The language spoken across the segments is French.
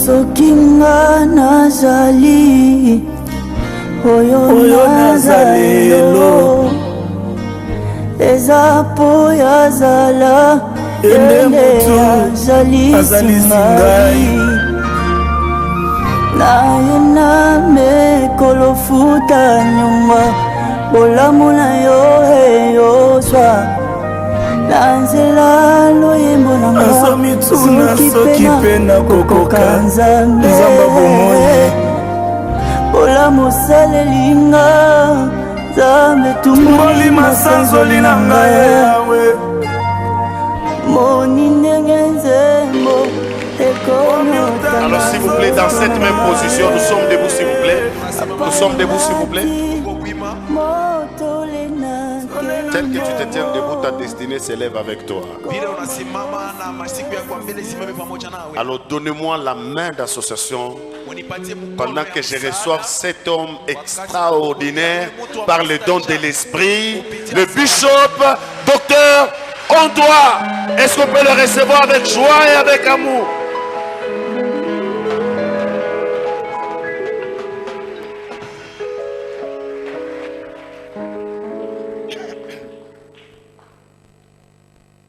Sokinga nazali Oyo nazalelo Eza po yazala Ende azali singai Na yena me kolofuta nyuma Bolamu na yo heyo swa Nanzela loyembo nanga Soki pena kokoka Nzamba bomoi Bolamu salelinga Nzambe tumoli masanzoli nanga yawe Moni ndenge nzembo Alors s'il vous plaît, dans cette même position, nous sommes debout s'il vous plaît. Nous sommes debout s'il vous plaît. Tel que tu te tiens debout, ta destinée s'élève avec toi. Alors donnez-moi la main d'association pendant que je reçois cet homme extraordinaire par le don de l'esprit, le bishop, docteur Ondoa. Est-ce qu'on peut le recevoir avec joie et avec amour?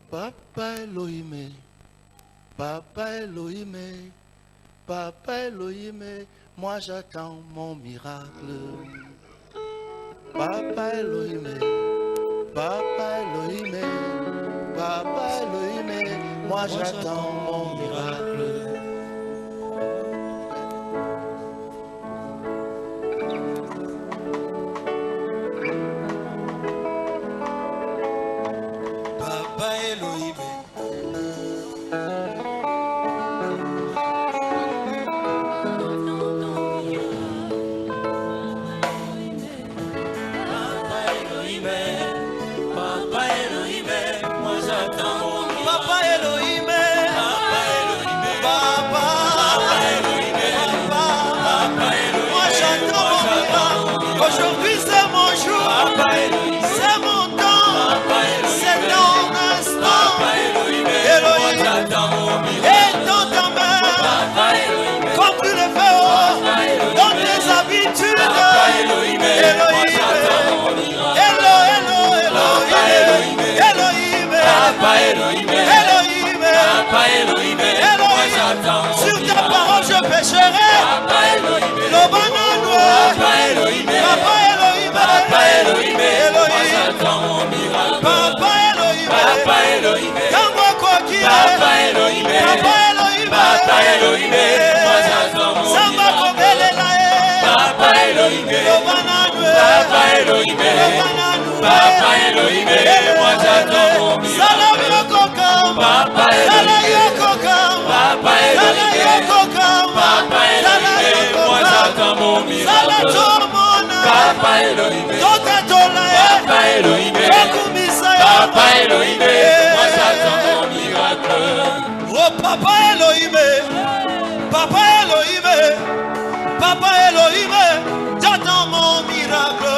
Papa Elohim, Papa Elohim, Papa Elohim, moi j'attends mon miracle. Papa Elohim, Papa Elohim, Papa Elohim, moi j'attends mon miracle. Papa Elohim. Aujourd'hui c'est mon jour, c'est mon temps, c'est ton instant. Elohim, et dans ta main, comme tu le fais dans tes habitudes. Elohim, Elohim, sur ta parole je pécherai. Papa Elohim, Papa Elohim, Papa Elohim, moi j'attends mon miracle. Papa Elohim, Papa Elohim, quand quoi qui est. Papa Elohim, Papa Elohim, Papa Elohim, moi j'attends mon miracle. Papa Elohim, Papa Elohim, Papa Elohim, moi j'attends mon miracle. Papa Elohim, Papa Elohim, Papa Elohim, moi j'attends mon miracle. Papa Elohim, Papa Elohim, Papa Elohim, moi j'attends mon miracle. Oh Papa Elohim, Papa Elohim, Papa Elohim, j'attends mon miracle.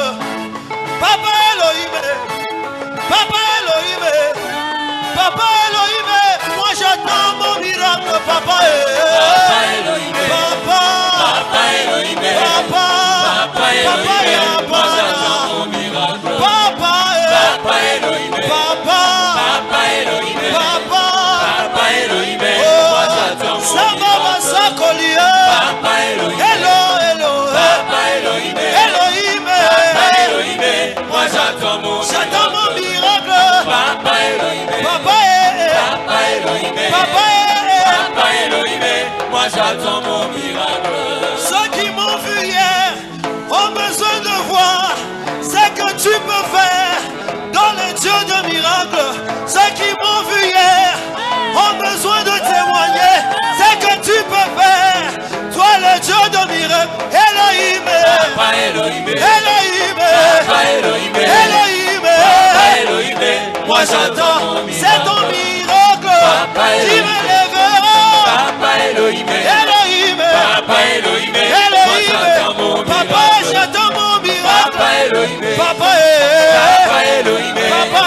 Papa Elohim, Papa Elohim, Papa Elohim, moi j'attends mon miracle. Papa Elohim, Papa Elohim, Papa Elohim, moi j'attends mon miracle. Papa Elohim, Papa Elohim, Papa Elohim, moi j'attends mon miracle. Papa Elohim, Papa Elohim, Elohim, moi j'attends mon miracle. Papa Elohim, Papa Elohim, Papa Elohim, moi j'attends mon miracle. Ceux qui m'ont vu hier ont besoin de voir ce que tu peux faire dans le Dieu de miracles. Ceux qui m'ont vu hier ont besoin de témoigner ce que tu peux faire. Toi le Dieu de miracles, Elohim, Papa Elohim, Elohim, Papa Elohim, Elohim, Papa Elohim, moi j'attends, c'est ton miracle qui me lèvera. Papa Elohim, Elohim, Papa Elohim, Elohim, Papa j'attends mon miracle. Papa Elohim, Papa Elohim, Papa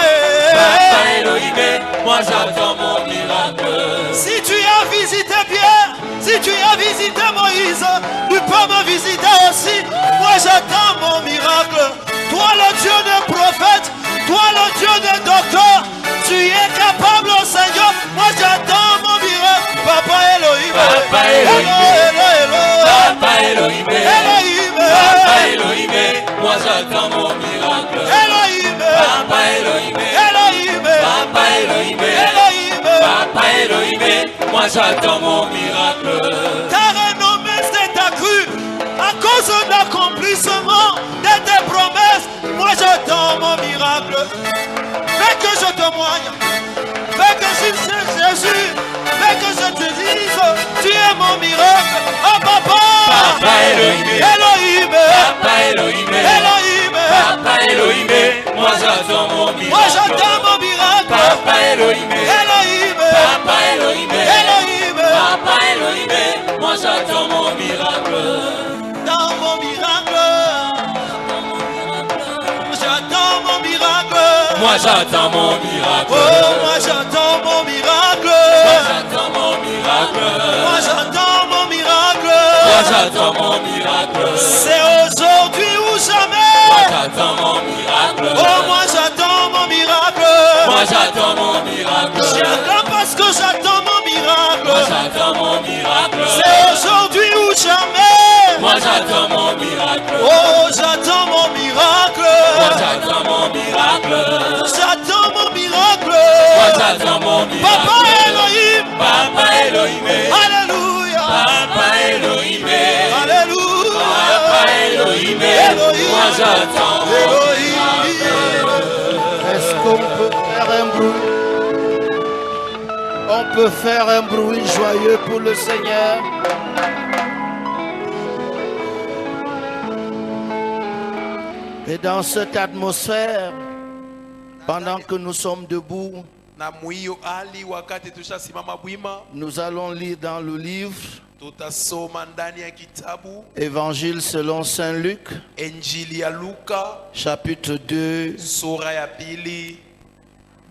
Elohim, moi j'attends mon miracle. Si tu as visité Pierre, si Si tu as visité Moïse, tu peux me visiter aussi. Moi j'attends mon miracle. Toi le Dieu des prophètes, toi le Dieu des docteurs, tu es capable, Seigneur. Moi j'attends mon miracle. Papa Elohim, Papa Elohim, Papa Elohim, Elohim, Papa Elohim, moi j'attends mon miracle. Elohim, Papa Elohim, Elohim, Papa Elohim, Elohim, Papa Elohim, moi j'attends mon miracle. ta renommée s'est accrue à cause de l'accomplissement de tes promesses. Moi j'attends mon miracle. Fais que je témoigne, fais que je sais Jésus, fais que je te dise, tu es mon miracle. Oh papa, Papa Elohim, Elohim, Papa Elohim, Elohim, Papa Elohim, moi j'attends mon miracle. moi j'attends mon miracle. Papa Elohim, Elohim, Papa Elohim, Elohim, Papa Elohim, moi j'attends mon miracle. dans mon miracle, j'attends mon miracle. Moi j'attends mon miracle. Oh, moi j'attends mon miracle. Moi j'attends mon miracle. Moi j'attends mon miracle. Moi j'attends mon miracle. C'est aujourd'hui ou Moi jamais. j'attends mon miracle. Oh, moi j'attends mon miracle. Moi j'attends mon miracle. J'attends parce que j'attends mon Moi miracle. j'attends mon miracle. C'est aujourd'hui ou jamais. Moi j'attends mon miracle. Oh, j'attends mon miracle. Moi j'attends mon miracle. J'attends mon miracle. Moi j'attends mon miracle. Papa Elohim. Papa Elohim. Alléluia. Papa Elohim. Alléluia. Papa Elohim. Moi j'attends mon miracle. Est-ce qu'on peut faire un bruit? On peut faire un bruit joyeux pour le Seigneur. Et dans cette atmosphère, pendant que nous sommes debout, na mwiyo ali wakati tushasimama bwima nous allons lire dans le livre tutasoma ndani ya kitabu Évangile selon Saint Luc, Injili ya Luka chapitre 2, sura ya pili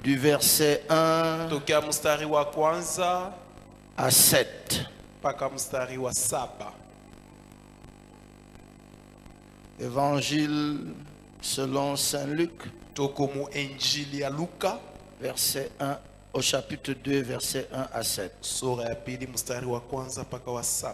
du verset 1 tokea mstari wa kwanza à 7. mpaka mstari wa 7. Évangile selon Saint Luc, Toko mu Injili ya Luka verset 1 au chapitre 2, verset 1 à 7. sura ya pili mstari wa kwanza mpaka wa 7.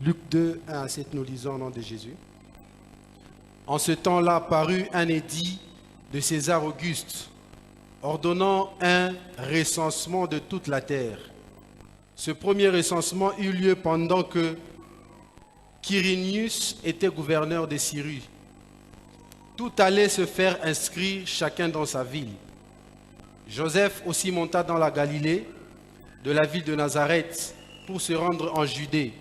Luc 2, 1 à 7, nous lisons au nom de Jésus. En ce temps-là parut un édit de César Auguste, ordonnant un recensement de toute la terre. Ce premier recensement eut lieu pendant que Quirinius était gouverneur de Syrie. Tout allait se faire inscrire chacun dans sa ville. Joseph aussi monta dans la Galilée, de la ville de Nazareth, pour se rendre en Judée,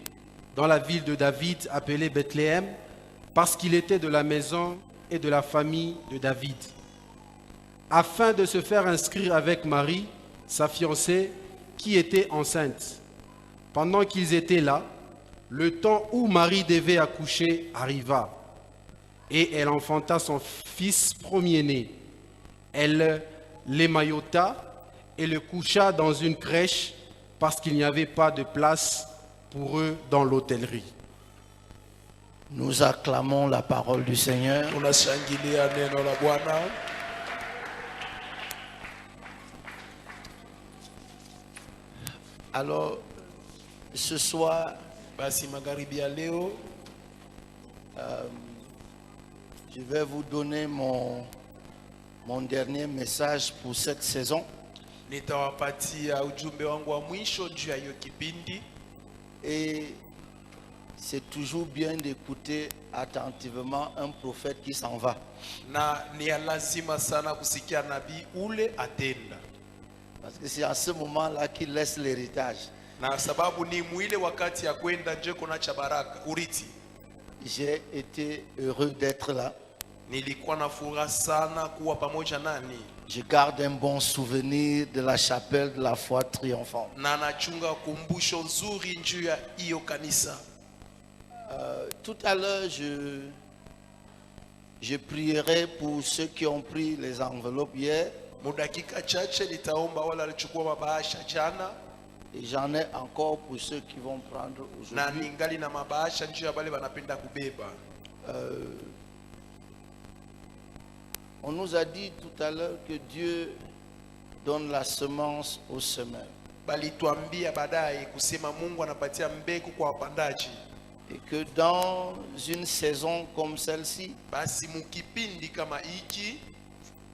dans la ville de David appelée Bethléem, parce qu'il était de la maison et de la famille de David, afin de se faire inscrire avec Marie, sa fiancée, qui était enceinte. Pendant qu'ils étaient là, le temps où Marie devait accoucher arriva, et elle enfanta son fils premier-né. Elle l'émaillota et le coucha dans une crèche, parce qu'il n'y avait pas de place pour eux dans l'hôtellerie. Nous acclamons la parole du Seigneur. Tunashangilia neno la Bwana. Alors, ce soir, Basi magharibi ya leo je vais vous donner mon dernier message pour cette saison. nitawapatia ujumbe wangu wa mwisho juu ya hiyo kipindi. Et c'est toujours bien d'écouter attentivement un prophète qui s'en va. Na ni ya lazima sana kusikia nabii ule atenda, Parce que c'est à ce moment-là qu'il laisse l'héritage. na sababu ni mwile wakati ya kwenda nje kuna cha baraka urithi. J'ai été heureux d'être là. Nilikuwa na furaha sana kuwa pamoja nani, Je garde un bon souvenir de la chapelle de la foi triomphante. na nachunga kumbusho nzuri juu ya hiyo kanisa. Tout à l'heure, Je prierai pour ceux qui ont pris les enveloppes hier. Mudakika chache nitaomba wale walichukua mabahasha jana, Et j'en ai encore pour ceux qui vont prendre na aujourd'hui. ningali na mabahasha njoo ya wale wanapenda kubeba. On nous a dit tout à l'heure que Dieu donne la semence aux semeurs. Balituambia baadaye kusema Mungu anapatia mbegu kwa wapandaji. Et que dans une saison comme celle-ci, Basi mukipindi kama hiki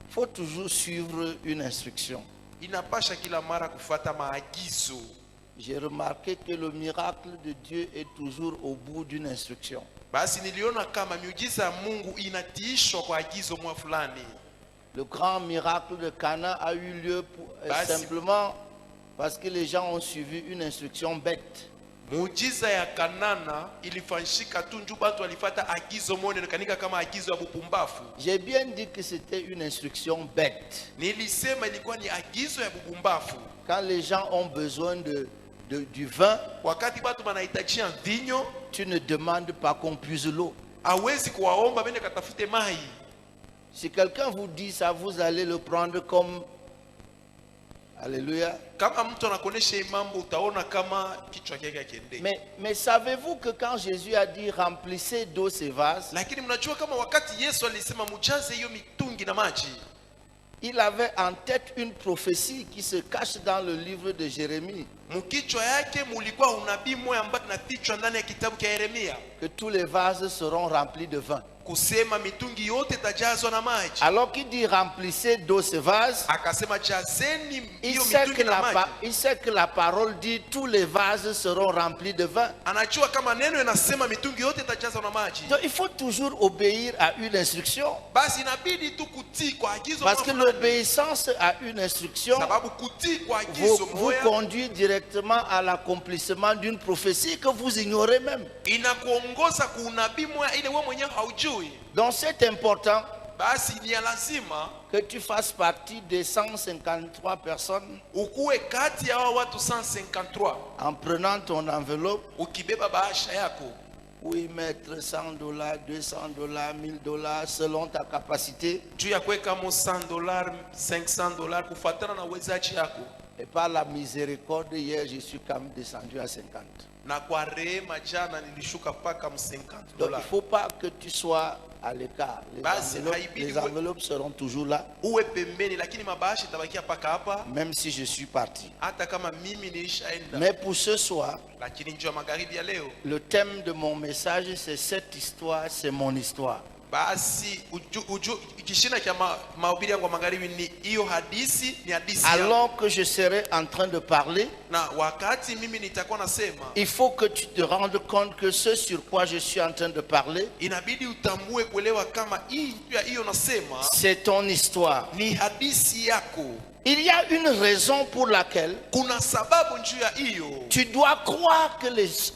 il faut toujours suivre une instruction. inapasha kila mara kufata maagizo. J'ai remarqué que le miracle de Dieu est toujours au bout d'une instruction. Basi niliona kama miujiza ya Mungu inatiishwa kwa agizo mwa fulani. Le grand miracle de Cana a eu lieu Basi. simplement parce que les gens ont suivi une instruction bête. Muujiza ya Kanana ilifanyika tu njoo watu walifata agizo moja nikanika kama agizo ya bupumbafu. J'ai bien dit que c'était une instruction bête. Nilisema ilikuwa ni agizo ya bupumbafu. Quand les gens ont besoin du vin, Wakati watu wanahitajia vinyo, tu ne demandes pas qu'on puise l'eau. hawezi kuwaomba bende katafute mai. Si quelqu'un vous dit ça, vous allez le prendre comme... Alléluia. Kama mtu anakuonesha hii mambo utaona kama kichwa chake hakiendeki. Mais savez-vous que quand Jésus a dit remplissez d'eau ces vases, Lakini mnajua kama wakati Yesu alisema mujaze hiyo mitungi na maji, il avait en tête une prophétie qui se cache dans le livre de Jérémie, mkichwa yake mulikuwa unabii moja ambao tunafichwa ndani ya kitabu cha Yeremia, que tous les vases seront remplis de vin. kusema mitungi yote itajazwa na maji. Alors qu'il dit remplissez d'eau ces vases, Akasema jazeni il hiyo sait, mitungi na maji. il sait que la parole dit tous les vases seront remplis de vin. Anajua kama neno inasema mitungi yote itajazwa na maji. Donc il faut toujours obéir à une instruction. Basi inabidi tu kutii kwa agizo Parce que fulani. l'obéissance à une instruction Sababu kutii kwa agizo vous moja conduit directement à l'accomplissement d'une prophétie que vous ignorez même. inakuongoza kuunabii moja ile wewe mwenyewe haujui. Donc c'est important Basi ni ya lazima que tu fasses partie des 153 personnes ukuwe kati ya hao watu 153 en prenant ton enveloppe ukibeba bahasha yako où y mettre $100, $200, $1000 selon ta capacité. juu ya kuweka mo $100, $500 kufuatana na uwezaji yako. Et par la miséricorde, hier je suis quand même descendu à 50. Na kwa rehema jana nilishuka mpaka $50. Donc il ne faut pas que tu sois à l'écart. Basi, Les enveloppes seront toujours là, Uwe pembeni, lakini mabahasha itabakia paka hapa même si je suis parti. hata kama mimi nilishaenda. Mais pour ce soir, Lakini njoo magharibi ya leo, le thème de mon message, c'est cette histoire, c'est mon histoire. basi kishina cha mahubiri yangu ya magharibi ni hiyo hadithi, ni hadithi yangu. Alors que je serai en train de parler, Na wakati mimi nitakuwa nasema, il faut que tu te rendes compte que ce sur quoi je suis en train de parler, inabidi utambue kuelewa kama hii hiyo nasema c'est ton histoire. ni hadithi yako. Il y a une raison pour laquelle Kuna sababu njuu ya hiyo tu dois croire que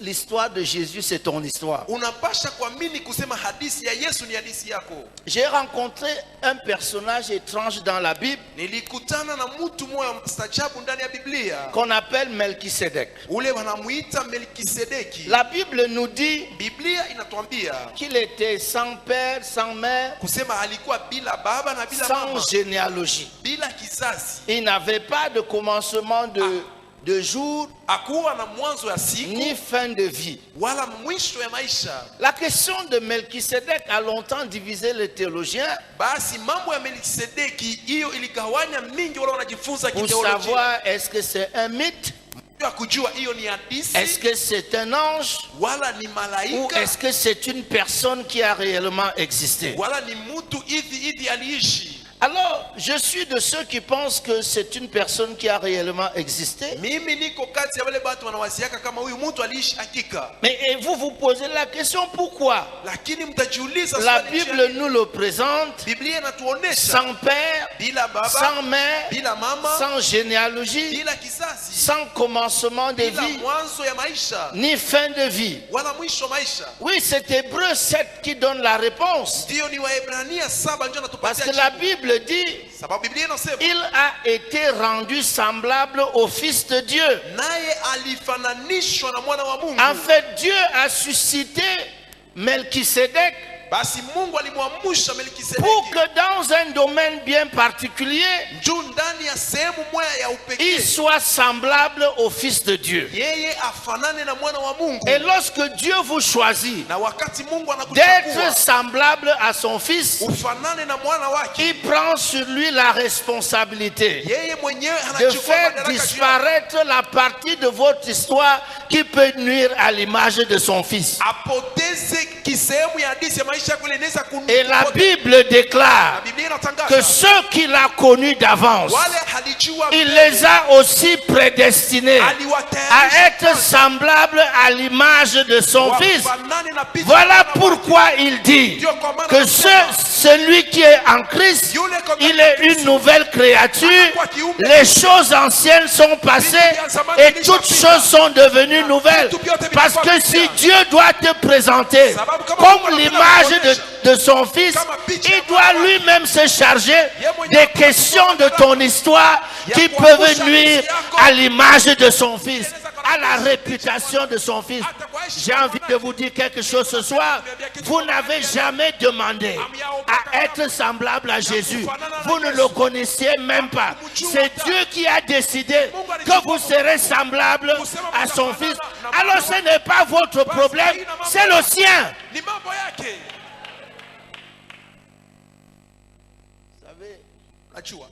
l'histoire de Jésus, c'est ton histoire. unapasha kuamini kusema hadithi ya Yesu ni hadithi yako. J'ai rencontré un personnage étrange dans la Bible Nilikutana na mtu mmoja mstajabu ndani ya Biblia, qu'on appelle Melchisedec. ule wanamuita Melkisedeki. La Bible nous dit Biblia inatuambia qu'il était sans père, sans mère, kusema alikuwa bila baba na bila mama, sans généalogie. bila kizazi. Il n'avait pas de commencement de jour, Hakuwa na mwanzo ya siku ni fin de vie. wala mwisho ya maisha. La question de Melchisedec a longtemps divisé les théologiens Basi mambo ya Melkisedeki hiyo iligawanya mingi, wala wanajifunza pour kitheolojia savoir est-ce que c'est un mythe, ya kujua hiyo ni est-ce hadithi que c'est un ange, wala ni ou malaika est-ce que c'est une personne qui a réellement existé. wala ni mtu hivi aliishi. Alors, je suis de ceux qui pensent que c'est une personne qui a réellement existé. Mimi niko kati ya wale watu wanawaziaka kama huyu mtu aliishi hakika. Mais et vous vous posez la question pourquoi? Lakini mtajiuliza La swali Bible njia. nous le présente Biblia inatuonesha sans père, bila baba, sans mère, bila mama, sans généalogie, bila kizazi, sans commencement de bila vie, mwanzo ya maisha ni fin de vie. wala mwisho wa maisha. Oui, c'est Hébreu 7 qui donne la réponse. Ndio ni Waebrania 7 ndio Parce natupatia que la jibu. Bible dit, Sababu Biblia inasema il a été rendu semblable au Fils de Dieu. naye alifananishwa na mwana wa Mungu. En fait, Dieu a suscité Melchisedec basi Mungu alimwamsha pour Melkisedeki que dans un domaine bien particulier, juu ndani ya sehemu moja ya il upekee soit semblable au Fils de Dieu. yeye afanane na mwana wa Mungu. Et lorsque Dieu vous choisit Na wakati Mungu d'être anakuchagua semblable à son Fils, ufanane na mwana wake, il prend sur lui la responsabilité yeye mwenyewe de anachukua faire madaraka juu yako. disparaître la partie de votre histoire qui peut nuire à l'image de son Fils. Apoteze kisehemu ya hadithi ya maisha yako ile inaweza Et la Bible déclare Biblia que inatangaza ceux qu'il a connus d'avance, wale halijua il les a aussi prédestinés à être semblables à l'image de son Fils. Voilà pourquoi il dit que celui qui est en Christ, il est une nouvelle créature. Les choses anciennes sont passées et toutes choses sont devenues nouvelles. Parce que si Dieu doit te présenter comme l'image de son Fils, il doit lui-même se charger des questions de ton histoire qui peuvent nuire à l'image de son Fils, à la réputation de son Fils. J'ai envie de vous dire quelque chose ce soir. Vous n'avez jamais demandé à être semblable à Jésus. Vous ne le connaissiez même pas. C'est Dieu qui a décidé que vous serez semblable à son Fils. Alors ce n'est pas votre problème, c'est le sien. ni mambo yake. Vous savez, Najua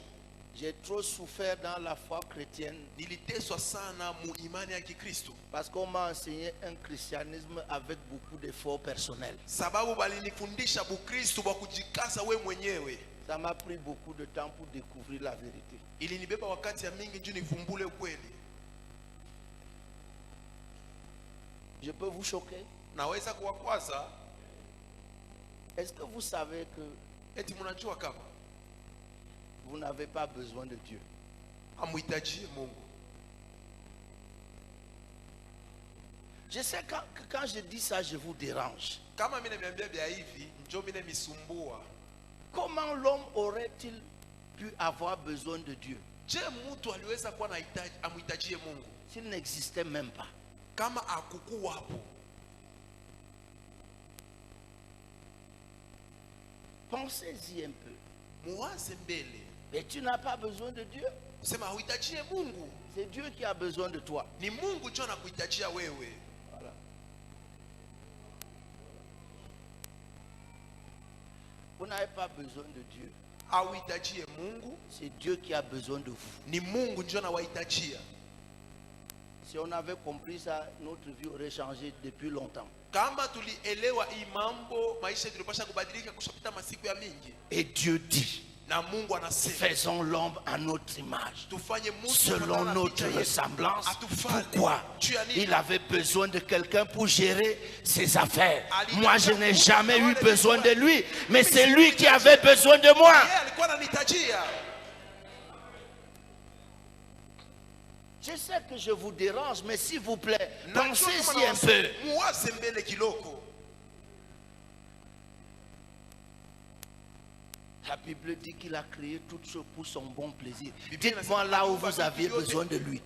j'ai trop souffert dans la foi chrétienne niliteswa sana mu imani ya Kikristo parce qu'on m'a enseigné un christianisme avec beaucoup d'efforts personnels. sababu balinifundisha Bukristo bwa kujikaza we mwenyewe. Ça m'a pris beaucoup de temps pour découvrir la vérité. Ilinibeba wakati ya mingi njoo nivumbule ukweli. Je peux vous choquer? Naweza kuwakwaza. Est-ce que vous savez que Eti mnajua kama vous n'avez pas besoin de Dieu? hamuhitaji Mungu. Je sais que quand je dis ça, je vous dérange. Kama mimi nimeambia bia hivi, njoo mimi nimisumbua. Comment l'homme aurait-il pu avoir besoin de Dieu Je mtu aliweza kuwa na hitaji amhitajie Mungu s'il n'existait même pas? kama akukuwa hapo? Pensez-y un peu. Muwaze mbele. Mais tu n'as pas besoin de Dieu. Kusema huhitajie Mungu. C'est Dieu qui a besoin de toi. Ni Mungu njoo anakuhitajia wewe. Voilà. Vous n'avez pas besoin de Dieu. Hauhitajie Mungu, C'est Dieu qui a besoin de vous. ni Mungu njoo anawahitajia. Si on avait compris ça, notre vie aurait changé depuis longtemps. Kama tulielewa hii mambo, maisha tulipasha kubadilika kushapita masiku ya mingi. Et Dieu dit, Na Mungu anasema faisons l'homme à notre image, tufanye mtu selon kufanana na notre picha yetu. ressemblance. Atufanye. Pourquoi? Tu as dit- Il avait besoin de quelqu'un pour gérer ses affaires. Moi, je n'ai jamais eu besoin de lui, mais c'est lui qui avait besoin de moi. Yeye alikuwa ananihitajia. Je sais que je vous dérange, mais s'il vous plaît, Najua pensez-y kama un peu. muwaze mbele kiloko. La Bible dit qu'il a créé toutes choses pour son bon plaisir. Bible Dites-moi là où vous aviez besoin de lui.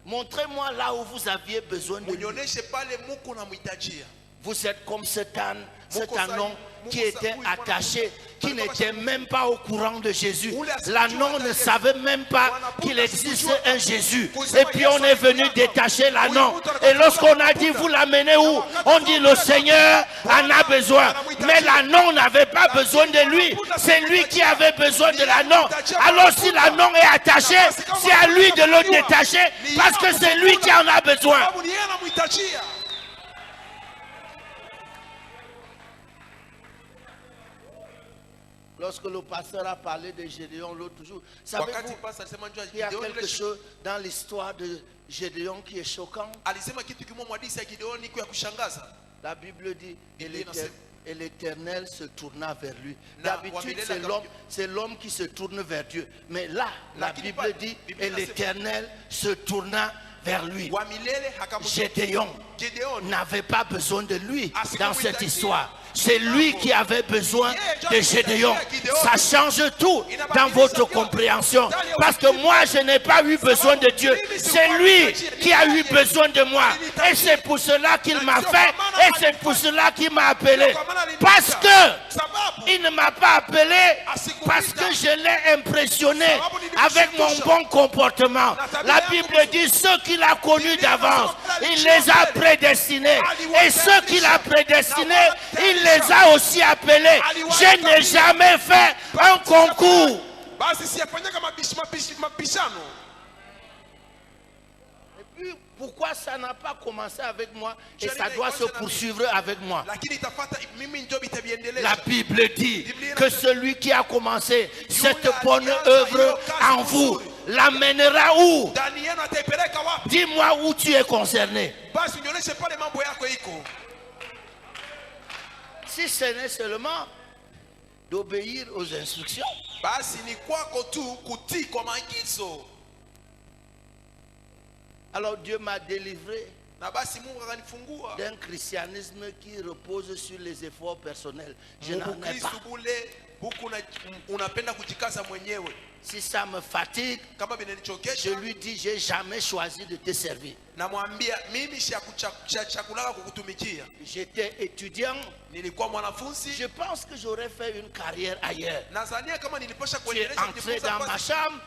Montrez-moi là où vous aviez besoin de lui. Munioneshe pale muko namhitajia. Vous êtes comme cet anon qui était attaché, qui n'était même pas au courant de Jésus. L'anon ne savait même pas qu'il existait un Jésus. Et puis on est venu détacher l'anon. Et lorsqu'on a dit, vous l'amenez où? On dit, le Seigneur en a besoin. Mais l'anon n'avait pas besoin de lui. C'est lui qui avait besoin de l'anon. Alors si l'anon est attaché, c'est à lui de le détacher, parce que c'est lui qui en a besoin. Sababu ni yeye anamhitajia. Lorsque le pasteur a parlé de Gédéon l'autre jour, Wakati savez-vous pasa alisema njoo qu'il y a Gideoni quelque chose dans l'histoire de Gédéon qui est choquant? alisema kitu kimoja mwadisi ya Gideoni iko ya kushangaza. La Bible dit, Biblia inasema. et l'Éternel se tourna vers lui. Na D'habitude, wamilela c'est l'homme qui se tourne vers Dieu. Mais là, la Lakini Bible pale, dit, Biblia et inasema. l'Éternel se tourna vers lui. Wa milele hakamjia. Gédéon Gideoni n'avait pas besoin de lui dans cette histoire. C'est lui qui avait besoin de Gédéon. Ça change tout dans votre compréhension. Parce que moi, je n'ai pas eu besoin de Dieu. C'est lui qui a eu besoin de moi. Et c'est pour cela qu'il m'a fait. Et c'est pour cela qu'il m'a appelé. Parce que il ne m'a pas appelé parce que je l'ai impressionné avec mon bon comportement. La Bible dit ceux qu'il a connus d'avance, il les a prédestinés. Et ceux qu'il a prédestinés, il les a aussi appelés. Je n'ai jamais fait un concours. Et puis, pourquoi ça n'a pas commencé avec moi et ça doit se poursuivre avec moi? La Bible dit que celui qui a commencé cette bonne œuvre en vous l'amènera où? Dis-moi où tu es concerné. Si ce n'est seulement d'obéir aux instructions. Alors Dieu m'a délivré d'un christianisme qui repose sur les efforts personnels. Je n'en ai pas. Si ça me fatigue, je lui dis, j'ai jamais choisi de te servir. J'étais étudiant. Je pense que j'aurais fait une carrière ailleurs. Tu es entré dans ma chambre.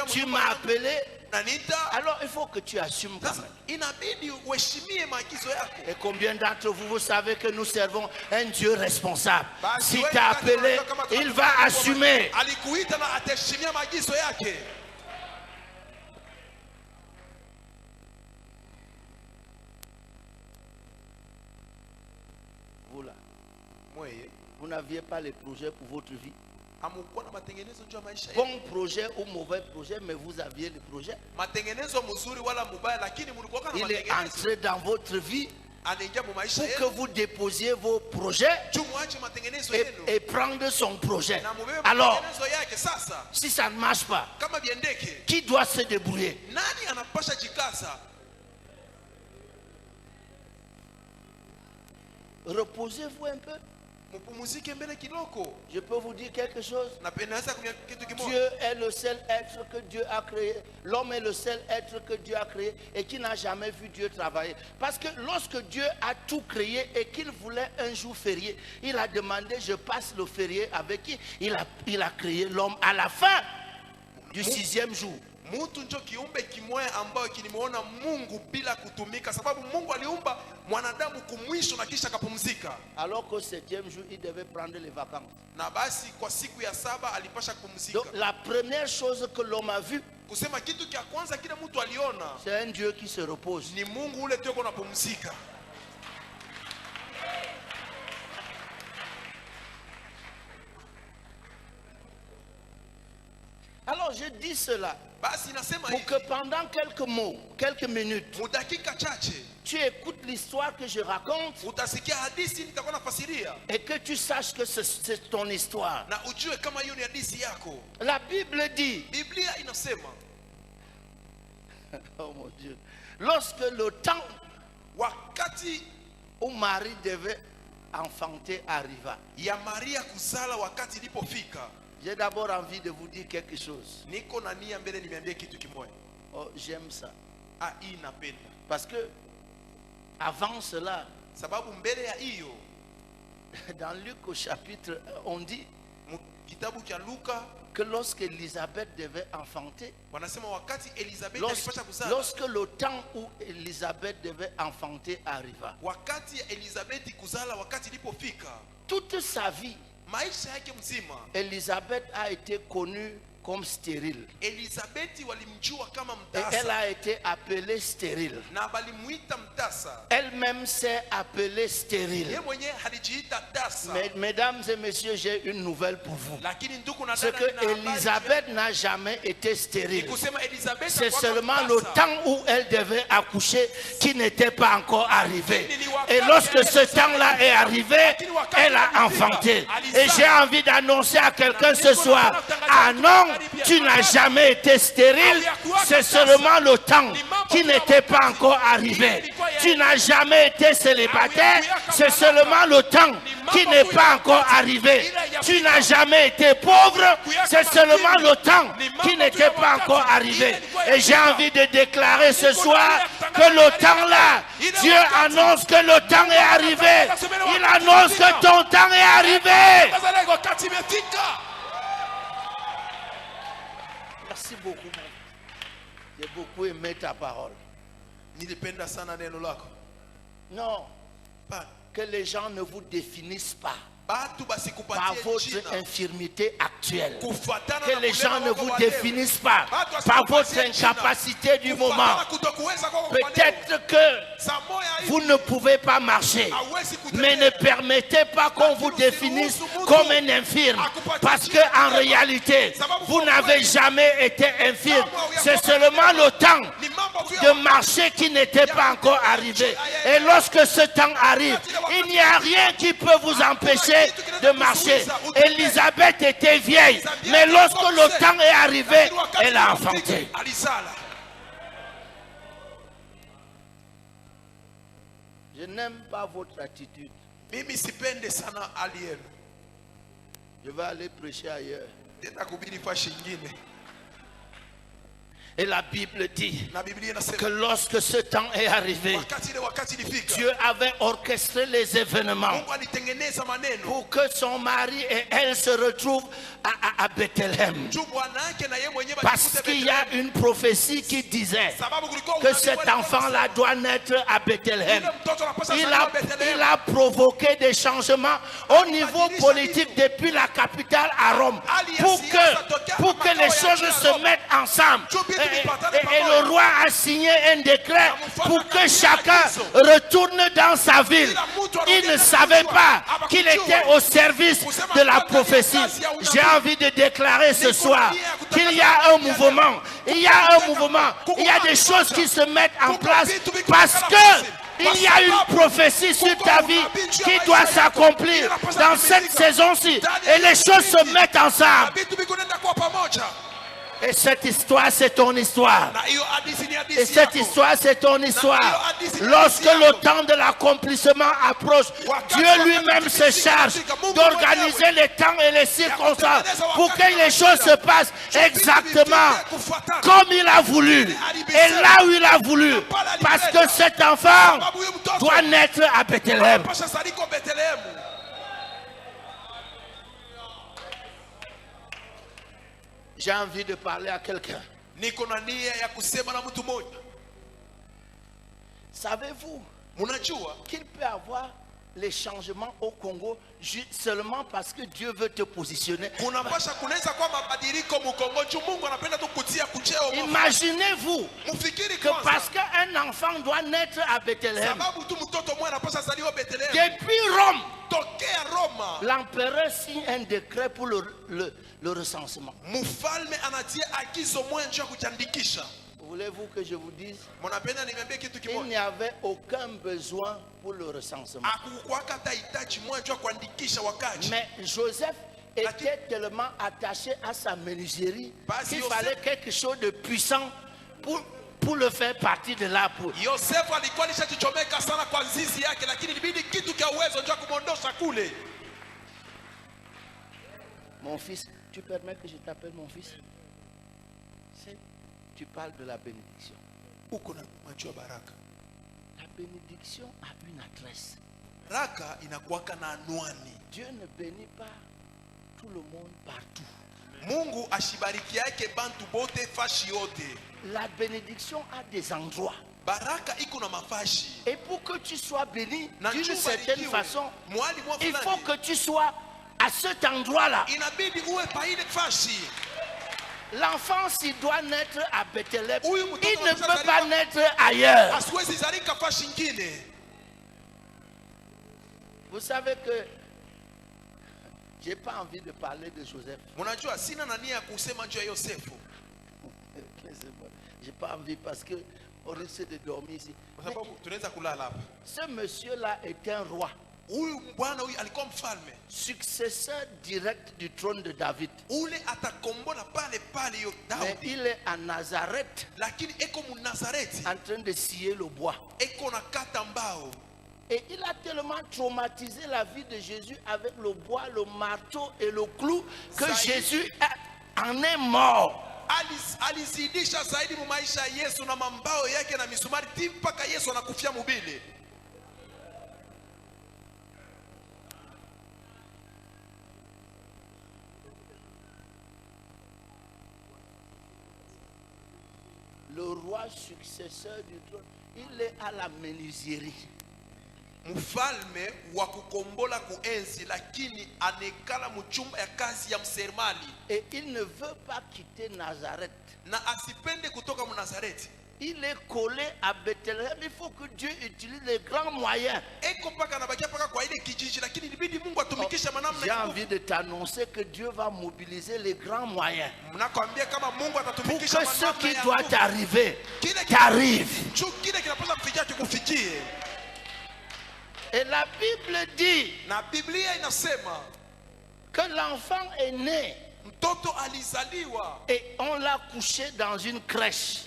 Tu m'as appelé. Alors il faut que tu assumes quand même. Et combien d'entre vous, vous savez que nous servons un Dieu responsable? Si tu as appelé, il va assumer. Vous là, vous n'aviez pas les projets pour votre vie. Bon projet ou mauvais projet, mais vous aviez le projet. Il est entré dans votre vie pour que vous déposiez vos projets et prendre son projet. Alors, si ça ne marche pas, qui doit se débrouiller? Reposez-vous un peu. Je peux vous dire quelque chose. Dieu est le seul être que Dieu a créé. L'homme est le seul être que Dieu a créé et qui n'a jamais vu Dieu travailler. Parce que lorsque Dieu a tout créé et qu'il voulait un jour férié, il a demandé, je passe le férié avec qui? Il a créé l'homme à la fin du 6e jour. Mtu njo kiumbe kimwe ambao kilimuona Mungu bila kutumika, sababu Mungu aliumba mwanadamu kumwisho na kisha kapumzika. Alors qu'au 7e jour il devait prendre les vacances. Na basi kwa siku ya 7 alipasha kupumzika. Donc la première chose que l'homme a vu, kusema kitu kia kwanza kile mtu aliona, c'est un Dieu qui se repose. Ni Mungu ule tu yuko anapumzika. Alors je dis cela pour que pendant quelques mots, quelques minutes, tu écoutes l'histoire que je raconte et que tu saches que c'est ton histoire. La Bible dit, oh mon Dieu, lorsque le temps où Marie devait enfanter arriva, j'ai d'abord envie de vous dire quelque chose. Oh, j'aime ça. Parce que avant cela, dans Luc au chapitre 1, on dit que lorsque Élisabeth devait enfanter, lorsque le temps où Élisabeth devait enfanter arriva, toute sa vie, Élisabeth a été connue comme stérile. Et elle a été appelée stérile. Elle-même s'est appelée stérile. Mais, mesdames et messieurs, j'ai une nouvelle pour vous. C'est que Élisabeth n'a jamais été stérile. C'est seulement le temps où elle devait accoucher qui n'était pas encore arrivé. Et lorsque ce temps-là est arrivé, elle a enfanté. Et j'ai envie d'annoncer à quelqu'un ce soir, ah non, tu n'as jamais été stérile, c'est seulement le temps qui n'était pas encore arrivé. Tu n'as jamais été célibataire, c'est seulement le temps qui n'est pas encore arrivé. Tu n'as jamais été pauvre, c'est seulement le temps qui n'était pas encore arrivé. Et j'ai envie de déclarer ce soir que le temps là, Dieu annonce que le temps est arrivé. Il annonce que ton temps est arrivé. Merci beaucoup. J'ai beaucoup aimé ta parole. Non, que les gens ne vous définissent pas par votre infirmité actuelle. Que les gens ne vous définissent pas par votre incapacité du moment. Peut-être que vous ne pouvez pas marcher, mais ne permettez pas qu'on vous définisse comme un infirme. Parce qu'en réalité, vous n'avez jamais été infirme. C'est seulement le temps de marcher qui n'était pas encore arrivé. Et lorsque ce temps arrive, il n'y a rien qui peut vous empêcher de marcher. Élisabeth était vieille, mais lorsque le temps est arrivé, elle a enfanté. Je n'aime pas votre attitude. Je vais aller prêcher ailleurs. Et la Bible dit que lorsque ce temps est arrivé, Dieu avait orchestré les événements pour que son mari et elle se retrouvent à Bethléem. Parce qu'il y a une prophétie qui disait que cet enfant-là doit naître à Bethléem. Il a provoqué des changements au niveau politique depuis la capitale à Rome pour que les choses se mettent ensemble. Et le roi a signé un décret pour que chacun retourne dans sa ville. Il ne savait pas qu'il était au service de la prophétie. J'ai envie de déclarer ce soir qu'il y a un mouvement. Il y a un mouvement. Il y a des choses qui se mettent en place parce que il y a une prophétie sur ta vie qui doit s'accomplir dans cette saison-ci. Et les choses se mettent ensemble. Et cette histoire, c'est ton histoire. Et cette histoire, c'est ton histoire. Lorsque le temps de l'accomplissement approche, Dieu lui-même se charge d'organiser les temps et les circonstances pour que les choses se passent exactement comme il a voulu. Et là où il a voulu. Parce que cet enfant doit naître à Bethléem. J'ai envie de parler à quelqu'un. Savez-vous qu'il peut y avoir les changements au Congo seulement parce que Dieu veut te positionner? Imaginez-vous que parce qu'un enfant doit naître à Bethléem, depuis Rome, l'empereur signe un décret pour le recensement. Voulez-vous que je vous dise? Il n'y avait aucun besoin pour le recensement. Mais Joseph était tellement attaché à sa menuiserie qu'il fallait quelque chose de puissant pour le faire partie de là. Mon fils, tu permets que je t'appelle mon fils? Tu parles de la bénédiction. La bénédiction a une adresse. Dieu ne bénit pas tout le monde partout. La bénédiction a des endroits. Et pour que tu sois béni d'une certaine façon, il faut que tu sois à cet endroit-là. L'enfant, s'il doit naître à Bethléem, il ne peut pas naître ailleurs. Vous savez que j'ai pas envie de parler de Joseph. J'ai pas envie parce que on risque de dormir ici. Ce monsieur-là est un roi. Successeur direct du trône de David. Mais il est à Nazareth en train de scier le bois. Et il a tellement traumatisé la vie de Jésus avec le bois, le marteau et le clou que Jésus en est mort. Alizidisha zaidi mu maisha ya Yesu na mambao yake na misumari mpaka Yesu anakufia mubili. Le roi successeur du trône, il est à la menuiserie. Mfalme wa kukombola kuenzi lakini anekala mchumba ya kazi ya msermali. Et il ne veut pas quitter Nazareth. Na asipende kutoka mu Nazareti. Il est collé à Bethléem. Il faut que Dieu utilise les grands moyens. J'ai envie de t'annoncer que Dieu va mobiliser les grands moyens pour que ce qui doit t'arriver t'arrive. Et la Bible dit que l'enfant est né et on l'a couché dans une crèche,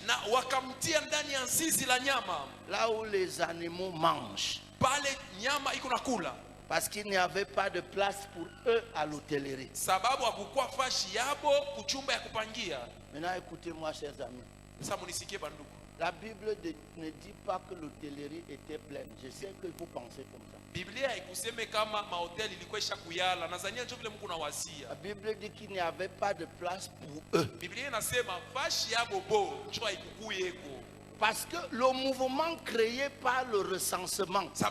là où les animaux mangent, parce qu'il n'y avait pas de place pour eux à l'hôtellerie. Maintenant écoutez-moi, chers amis. La Bible ne dit pas que l'hôtellerie était pleine. Je sais que vous pensez comme ça. La Bible dit qu'il n'y avait pas de place pour eux. Parce que le mouvement créé par le recensement fait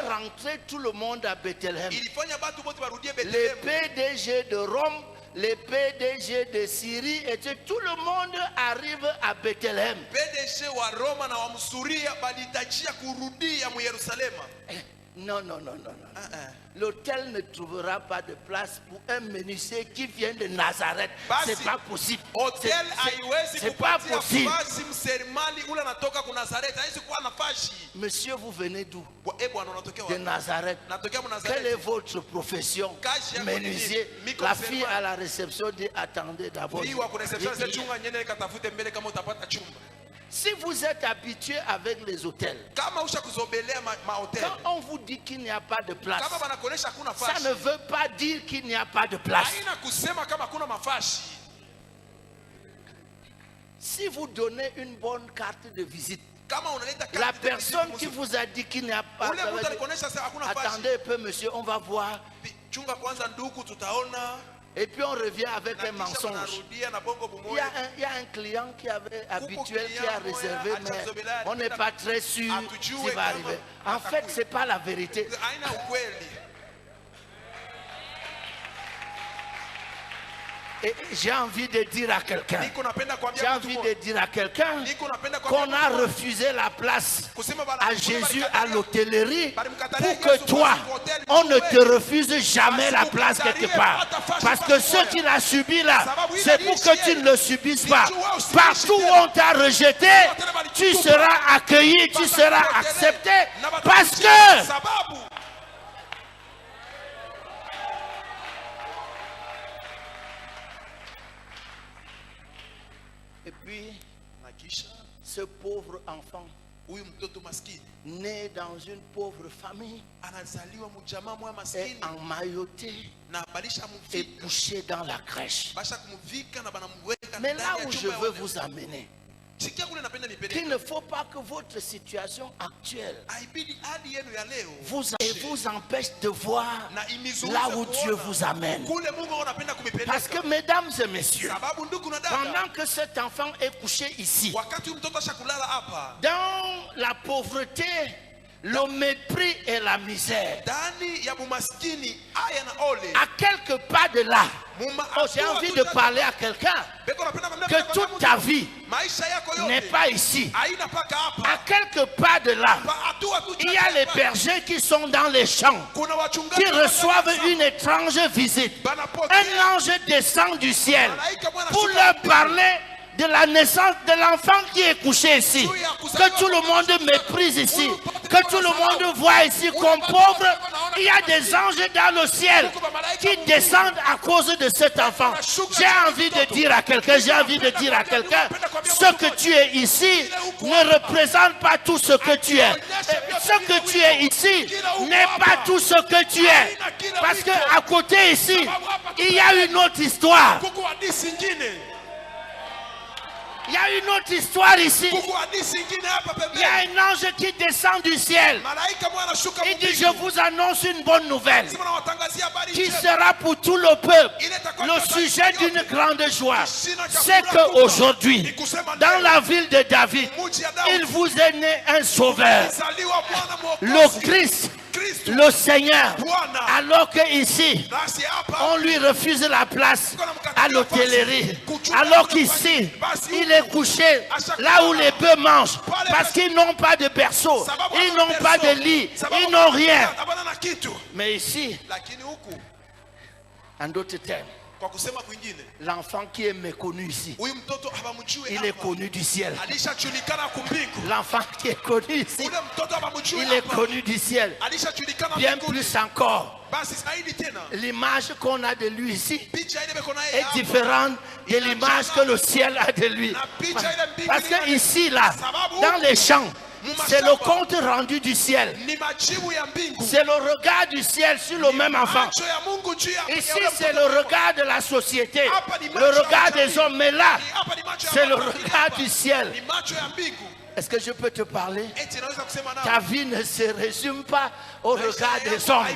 rentrer tout le monde à Bethléem. Les PDG de Rome, les PDG de Syrie, et tout le monde arrive à Bethléem. Non, non, non, non, non. L'hôtel ne trouvera pas de place pour un menuisier qui vient de Nazareth. C'est pas possible. C'est pas possible. Monsieur, vous venez d'où? De Nazareth. Quelle est votre profession? Menuisier. La fille à la réception dit attendez d'abord. Si vous êtes habitué avec les hôtels, quand on vous dit qu'il n'y a pas de place, ça ne veut pas dire qu'il n'y a pas de place. Si vous donnez une bonne carte de visite, la personne qui vous a dit qu'il n'y a pas de place, attendez un peu monsieur, on va voir. Et puis on revient avec un mensonge. Il y a un client qui avait habituel, qui a réservé, mais on n'est pas très sûr s'il va arriver. En fait, ce n'est pas la vérité. Et j'ai envie de dire à quelqu'un, qu'on a refusé la place à Jésus à l'hôtellerie pour que toi, on ne te refuse jamais la place quelque part. Parce que ce qu'il a subi là, c'est pour que tu ne le subisses pas. Partout où on t'a rejeté, tu seras accueilli, tu seras accepté. Parce que... Et puis, ce pauvre enfant, né dans une pauvre famille, est emmailloté et couché dans la crèche. Mais là où je veux vous amener, qu'il ne faut pas que votre situation actuelle vous empêche de voir là où Dieu vous amène. Parce que mesdames et messieurs, pendant que cet enfant est couché ici, dans la pauvreté, le mépris et la misère, à quelques pas de là, j'ai envie de parler à quelqu'un que toute ta vie n'est pas ici. À quelques pas de là, il y a les bergers qui sont dans les champs, qui reçoivent une étrange visite. Un ange descend du ciel pour leur parler de la naissance de l'enfant qui est couché ici, que tout le monde méprise ici, que tout le monde voit ici comme pauvre, Il y a des anges dans le ciel qui descendent à cause de cet enfant. J'ai envie de dire à quelqu'un, ce que tu es ici ne représente pas tout ce que tu es. Ce que tu es ici n'est pas tout ce que tu es. Parce qu'à côté ici, il y a une autre histoire. Il y a une autre histoire ici. Il y a un ange qui descend du ciel. Il dit, je vous annonce une bonne nouvelle qui sera pour tout le peuple le sujet d'une grande joie. C'est qu'aujourd'hui, dans la ville de David, il vous est né un sauveur, le Christ, le Seigneur. Alors qu'ici, on lui refuse la place à l'hôtellerie. Alors qu'ici, il est couché là où les bœufs mangent. Parce qu'ils n'ont pas de berceau, ils n'ont pas de lit, ils n'ont rien. Mais ici, en d'autres termes, l'enfant qui est méconnu ici, il est connu du ciel. L'enfant qui est connu ici, il est connu du ciel. Bien plus encore, l'image qu'on a de lui ici est différente de l'image que le ciel a de lui. Parce que ici, là, dans les champs, c'est le compte rendu du ciel. C'est le regard du ciel sur le même enfant. Ici, c'est le regard de la société, le regard des hommes. Mais là, c'est le regard du ciel. Est-ce que je peux te parler? Ta vie ne se résume pas au regard des hommes.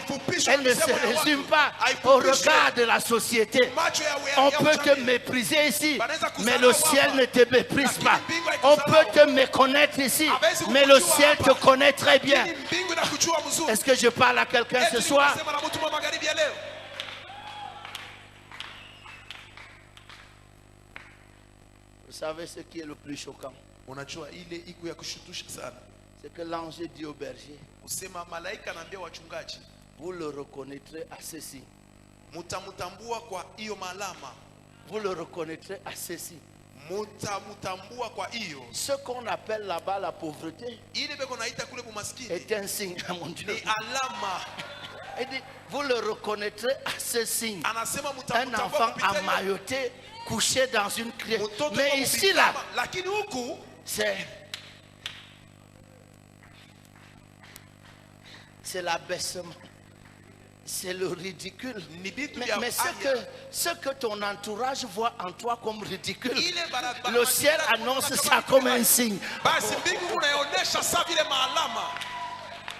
Elle ne se résume pas au regard de la société. On peut te mépriser ici, mais le ciel ne te méprise pas. On peut te méconnaître ici, mais le ciel te connaît très bien. Est-ce que je parle à quelqu'un ce soir? Vous savez ce qui est le plus choquant? C'est que l'ange dit au berger, vous le reconnaîtrez à ceci. Vous le reconnaîtrez à ceci. Ce qu'on appelle là-bas la pauvreté est un signe, mon Dieu. Il dit, vous le reconnaîtrez à ce signe. Un enfant emmailloté, couché dans une criée. Mais ici là, c'est l'abaissement. C'est le ridicule. Mais ce que ton entourage voit en toi comme ridicule, le ciel annonce ça comme un signe.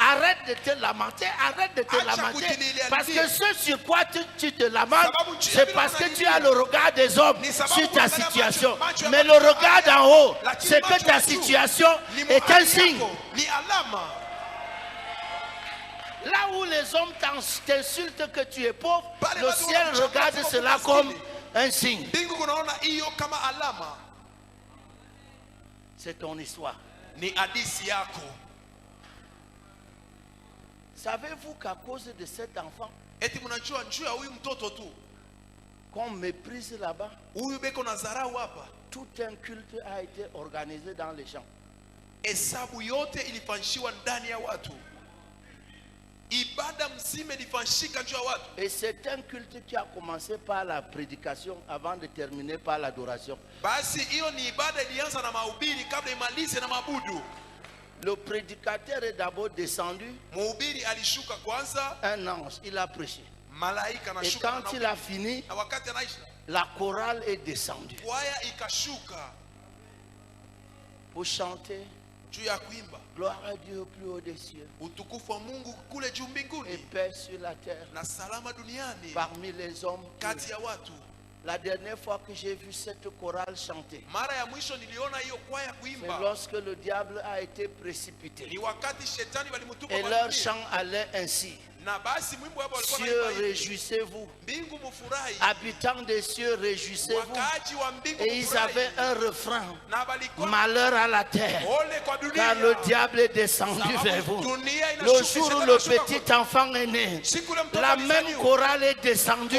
Arrête de te lamenter, arrête de te lamenter. Parce que ce sur quoi tu te lamentes, c'est parce que tu as le regard des hommes sur ta situation. Mais le regard d'en haut, c'est que ta situation est un signe. Là où les hommes t'insultent que tu es pauvre, le ciel regarde cela comme un signe. C'est ton histoire. Savez-vous qu'à cause de cet enfant, qu'on méprise là-bas, tout un culte a été organisé dans les champs. Et c'est un culte qui a commencé par la prédication avant de terminer par l'adoration. Le prédicateur est d'abord descendu. Un ange, il a prêché. Et quand il a fini, la chorale est descendue pour chanter gloire à Dieu au plus haut des cieux et paix sur la terre parmi les hommes. La dernière fois que j'ai vu cette chorale chanter, c'est lorsque le diable a été précipité. Et leur chant allait ainsi. Cieux, réjouissez-vous. Habitants des cieux, réjouissez-vous. Et ils avaient un refrain. Malheur à la terre, car le diable est descendu vers vous. Le jour où le petit enfant est né, la même chorale est descendue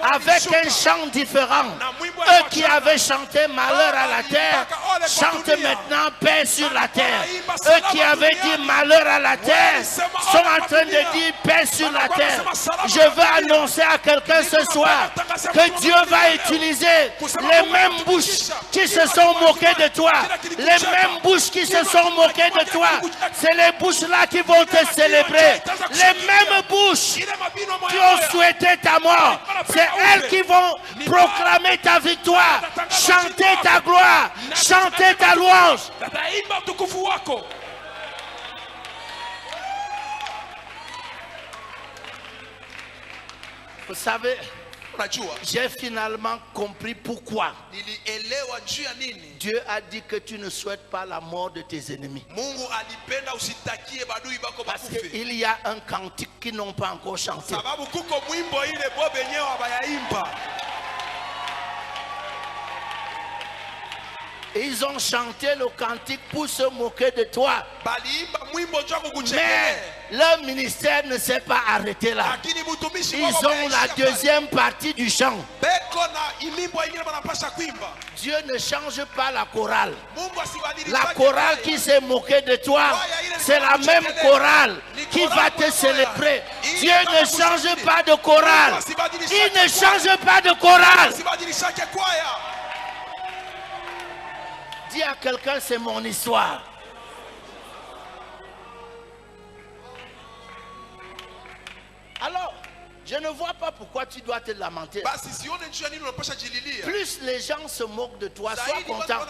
avec un chant différent. Eux qui avaient chanté malheur à la terre, chante maintenant paix sur la terre. Eux qui avaient dit malheur à la terre sont en train de dire paix sur la terre. Je veux annoncer à quelqu'un ce soir que Dieu va utiliser les mêmes bouches qui se sont moquées de toi. Les mêmes bouches qui se sont moquées de toi. C'est les bouches-là qui vont te célébrer. Les mêmes bouches qui ont souhaité ta mort. C'est elles qui vont proclamer ta victoire, chanter ta gloire, chanter ta louange. Vous savez, j'ai finalement compris pourquoi Dieu a dit que tu ne souhaites pas la mort de tes ennemis. Parce qu'il y a un cantique qu'ils n'ont pas encore chanté. Ils ont chanté le cantique pour se moquer de toi. Mais leur ministère ne s'est pas arrêté là. Ils ont la deuxième partie du chant. Dieu ne change pas la chorale. La chorale qui s'est moquée de toi, c'est la même chorale qui va te célébrer. Dieu ne change pas de chorale. Il ne change pas de chorale. Dis à quelqu'un, c'est mon histoire. Alors, je ne vois pas pourquoi tu dois te lamenter. Plus les gens se moquent de toi, sois content.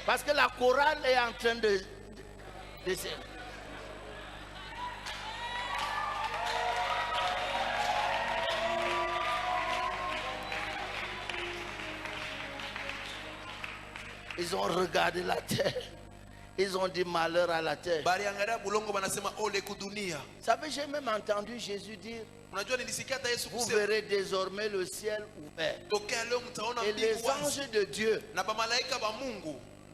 Parce que la chorale est en train de Ils ont regardé la terre. Ils ont dit malheur à la terre. Vous savez, j'ai même entendu Jésus dire, vous verrez désormais le ciel ouvert. Et les anges de Dieu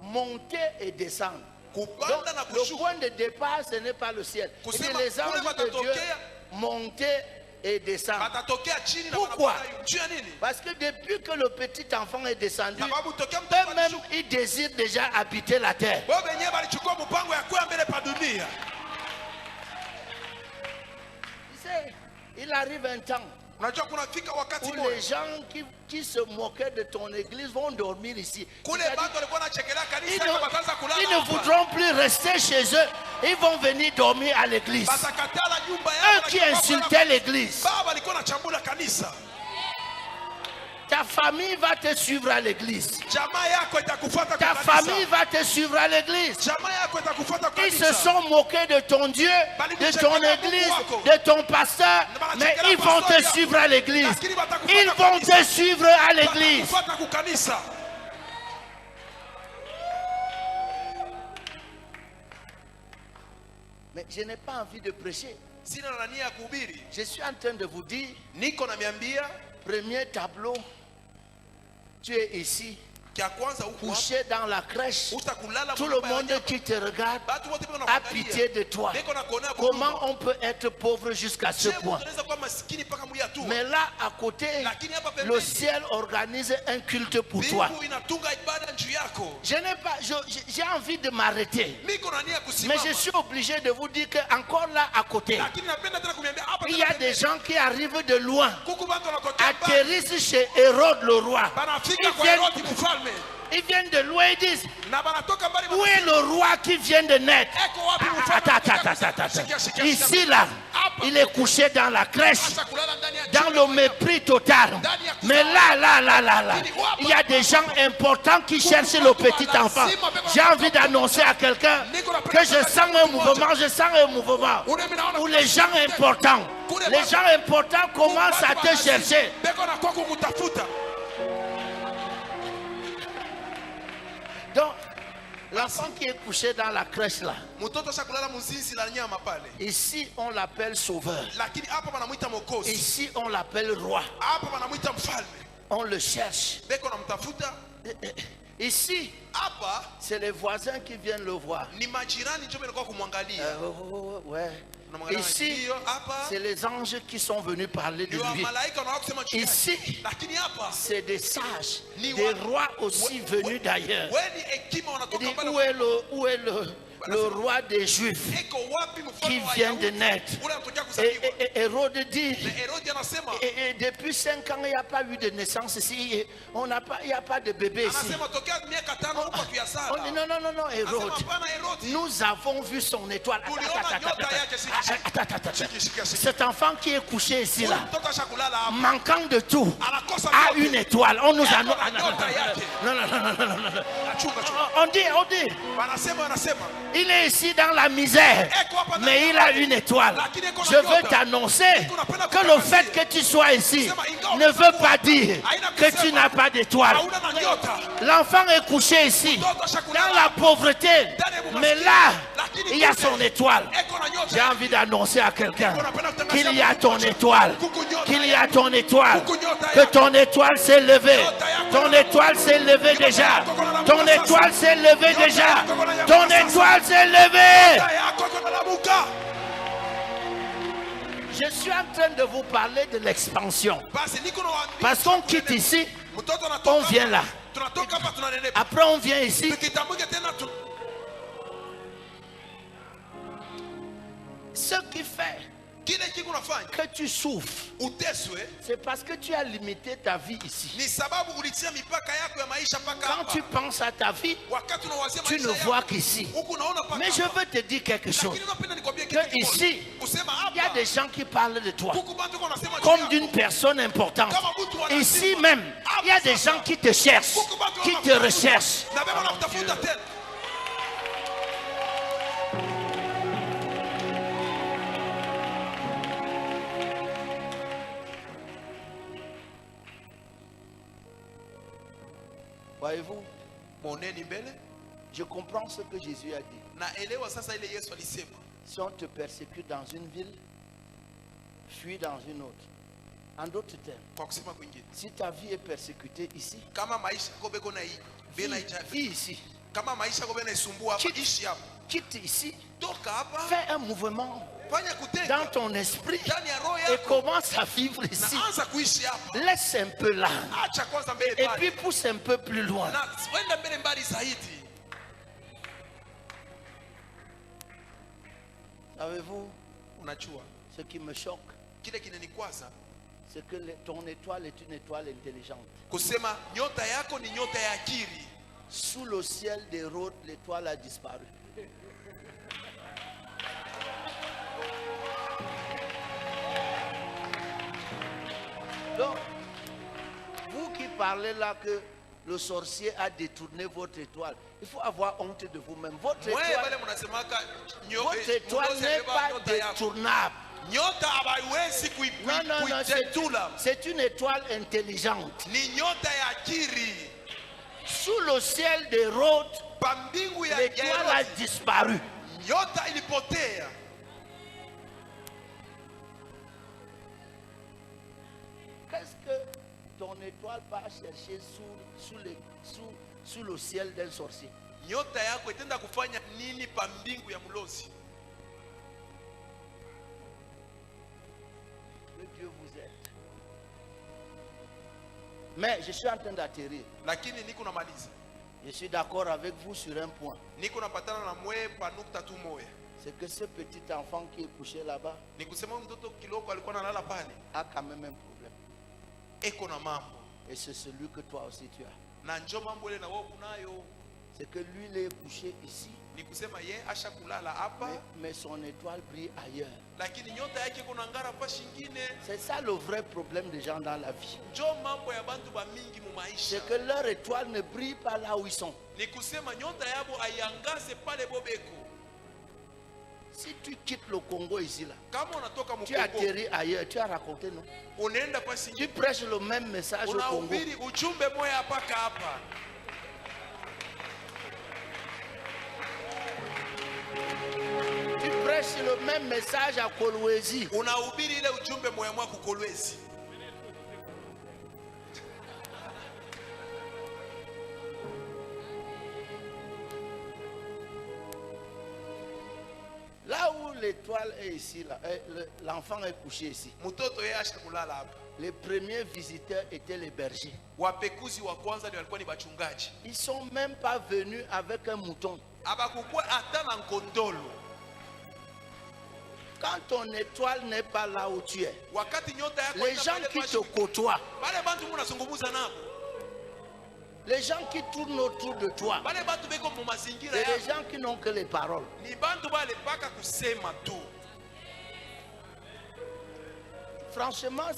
monter et descendre. Donc, le point de départ, ce n'est pas le ciel. Et les anges de Dieu monter et descendre. Pourquoi? Parce que depuis que le petit enfant est descendu, eux-mêmes, ils désirent déjà habiter la terre. Il arrive un temps où les gens qui se moquaient de ton église vont dormir ici. Ils ne voudront plus rester chez eux. Ils vont venir dormir à l'église. Eux qui insultaient l'église. Ta famille va te suivre à l'église. Ta famille va te suivre à l'église. Ils se sont moqués de ton Dieu, de ton église, de ton pasteur, mais ils vont te suivre à l'église. Ils vont te suivre à l'église. Mais je n'ai pas envie de prêcher. Je suis en train de vous dire, premier tableau, tu es ici, couché dans la crèche. Tout le monde qui te regarde a pitié de toi. Comment on peut être pauvre jusqu'à ce point? Mais là, à côté, le ciel organise un culte pour toi. J'ai envie de m'arrêter. Mais je suis obligé de vous dire qu'encore là, à côté, il y a des gens qui arrivent de loin, atterrissent chez Hérode le roi. Ils viennent de loin et disent, où est le roi qui vient de naître? Attends. Ici, là, il est couché dans la crèche, dans le mépris total. Mais là, il y a des gens importants qui cherchent le petit enfant. J'ai envie d'annoncer à quelqu'un que je sens un mouvement où les gens importants commencent à te chercher. Donc, l'enfant qui est couché dans la crèche là, ici on l'appelle sauveur, ici on l'appelle roi, on le cherche. Ici, c'est les voisins qui viennent le voir. Ouais, Ici, c'est les anges qui sont venus parler de lui. Ici, c'est des sages, des rois aussi venus d'ailleurs. Il dit, où est le roi des Juifs qui vient de naître? Et Hérode dit, et depuis 5 ans, il n'y a pas eu de naissance ici. Il n'y a pas de bébé ici. On dit, non, Hérode. Nous avons vu son étoile. Cet enfant qui est couché ici, là, manquant de tout, a une étoile. On nous a... Non. On dit, il est ici dans la misère, mais il a une étoile. Je veux t'annoncer que le fait que tu sois ici ne veut pas dire que tu n'as pas d'étoile. L'enfant est couché ici, dans la pauvreté, mais là, il y a son étoile. J'ai envie d'annoncer à quelqu'un qu'il y a ton étoile, qu'il y a ton étoile, que ton étoile s'est levée. Ton étoile s'est levée déjà. Ton étoile s'est levée déjà. Ton étoile s'est levée. Je suis en train de vous parler de l'expansion. Parce qu'on quitte ici, on vient là. Après on vient ici. Ce qui fait que tu souffres, c'est parce que tu as limité ta vie ici. Quand tu penses à ta vie, tu ne vois qu'ici. Mais je veux te dire quelque chose. Que ici, il y a des gens qui parlent de toi comme d'une personne importante. Ici même, il y a des gens qui te cherchent, qui te recherchent. Voyez-vous, je comprends ce que Jésus a dit. Si on te persécute dans une ville, fuis dans une autre. En d'autres termes, si ta vie est persécutée ici, vis ici. Quitte ici, fais un mouvement dans ton esprit et commence à vivre ici. Laisse un peu là et puis pousse un peu plus loin. Savez-vous, ce qui me choque, c'est que ton étoile est une étoile intelligente. Sous le ciel d'Hérode, l'étoile a disparu. Donc, vous qui parlez là que le sorcier a détourné votre étoile, il faut avoir honte de vous-même. Votre étoile n'est pas détournable. Non, c'est une étoile intelligente. Sous le ciel d'Hérode, l'étoile a disparu. Qu'est-ce que ton étoile va chercher sous le ciel d'un sorcier? Que Dieu vous aide. Mais je suis en train d'atterrir. Je suis d'accord avec vous sur un point. C'est que ce petit enfant qui est couché là-bas a quand même un problème. Et c'est celui que toi aussi tu as. C'est que lui, il est couché ici. Mais son étoile brille ailleurs. C'est ça le vrai problème des gens dans la vie. C'est que leur étoile ne brille pas là où ils sont. Si tu quittes le Congo ici là, tu atterris ailleurs, tu as raconté non? Tu prêches le même message au Congo. Tu prêches le même message à Kolwezi. Là où l'étoile est ici, là, l'enfant est couché ici. Mtoto yeye ashakulala hapa. Les premiers visiteurs étaient les bergers. Wapekuzi wa kwanza ni walikuwa ni bachungaji. Ils ne sont même pas venus avec un mouton. Abakukuwa hata na nkondolo. Quand ton étoile n'est pas là où tu es, Wakati nyota yako les gens qui te côtoient, Bale bantu munazungumuza nabo. les gens qui tournent autour de toi, Bale bantu beko mu mazingira c'est yako. les gens qui n'ont que les paroles. Ni bantu bale baka kusema tu. Franchement,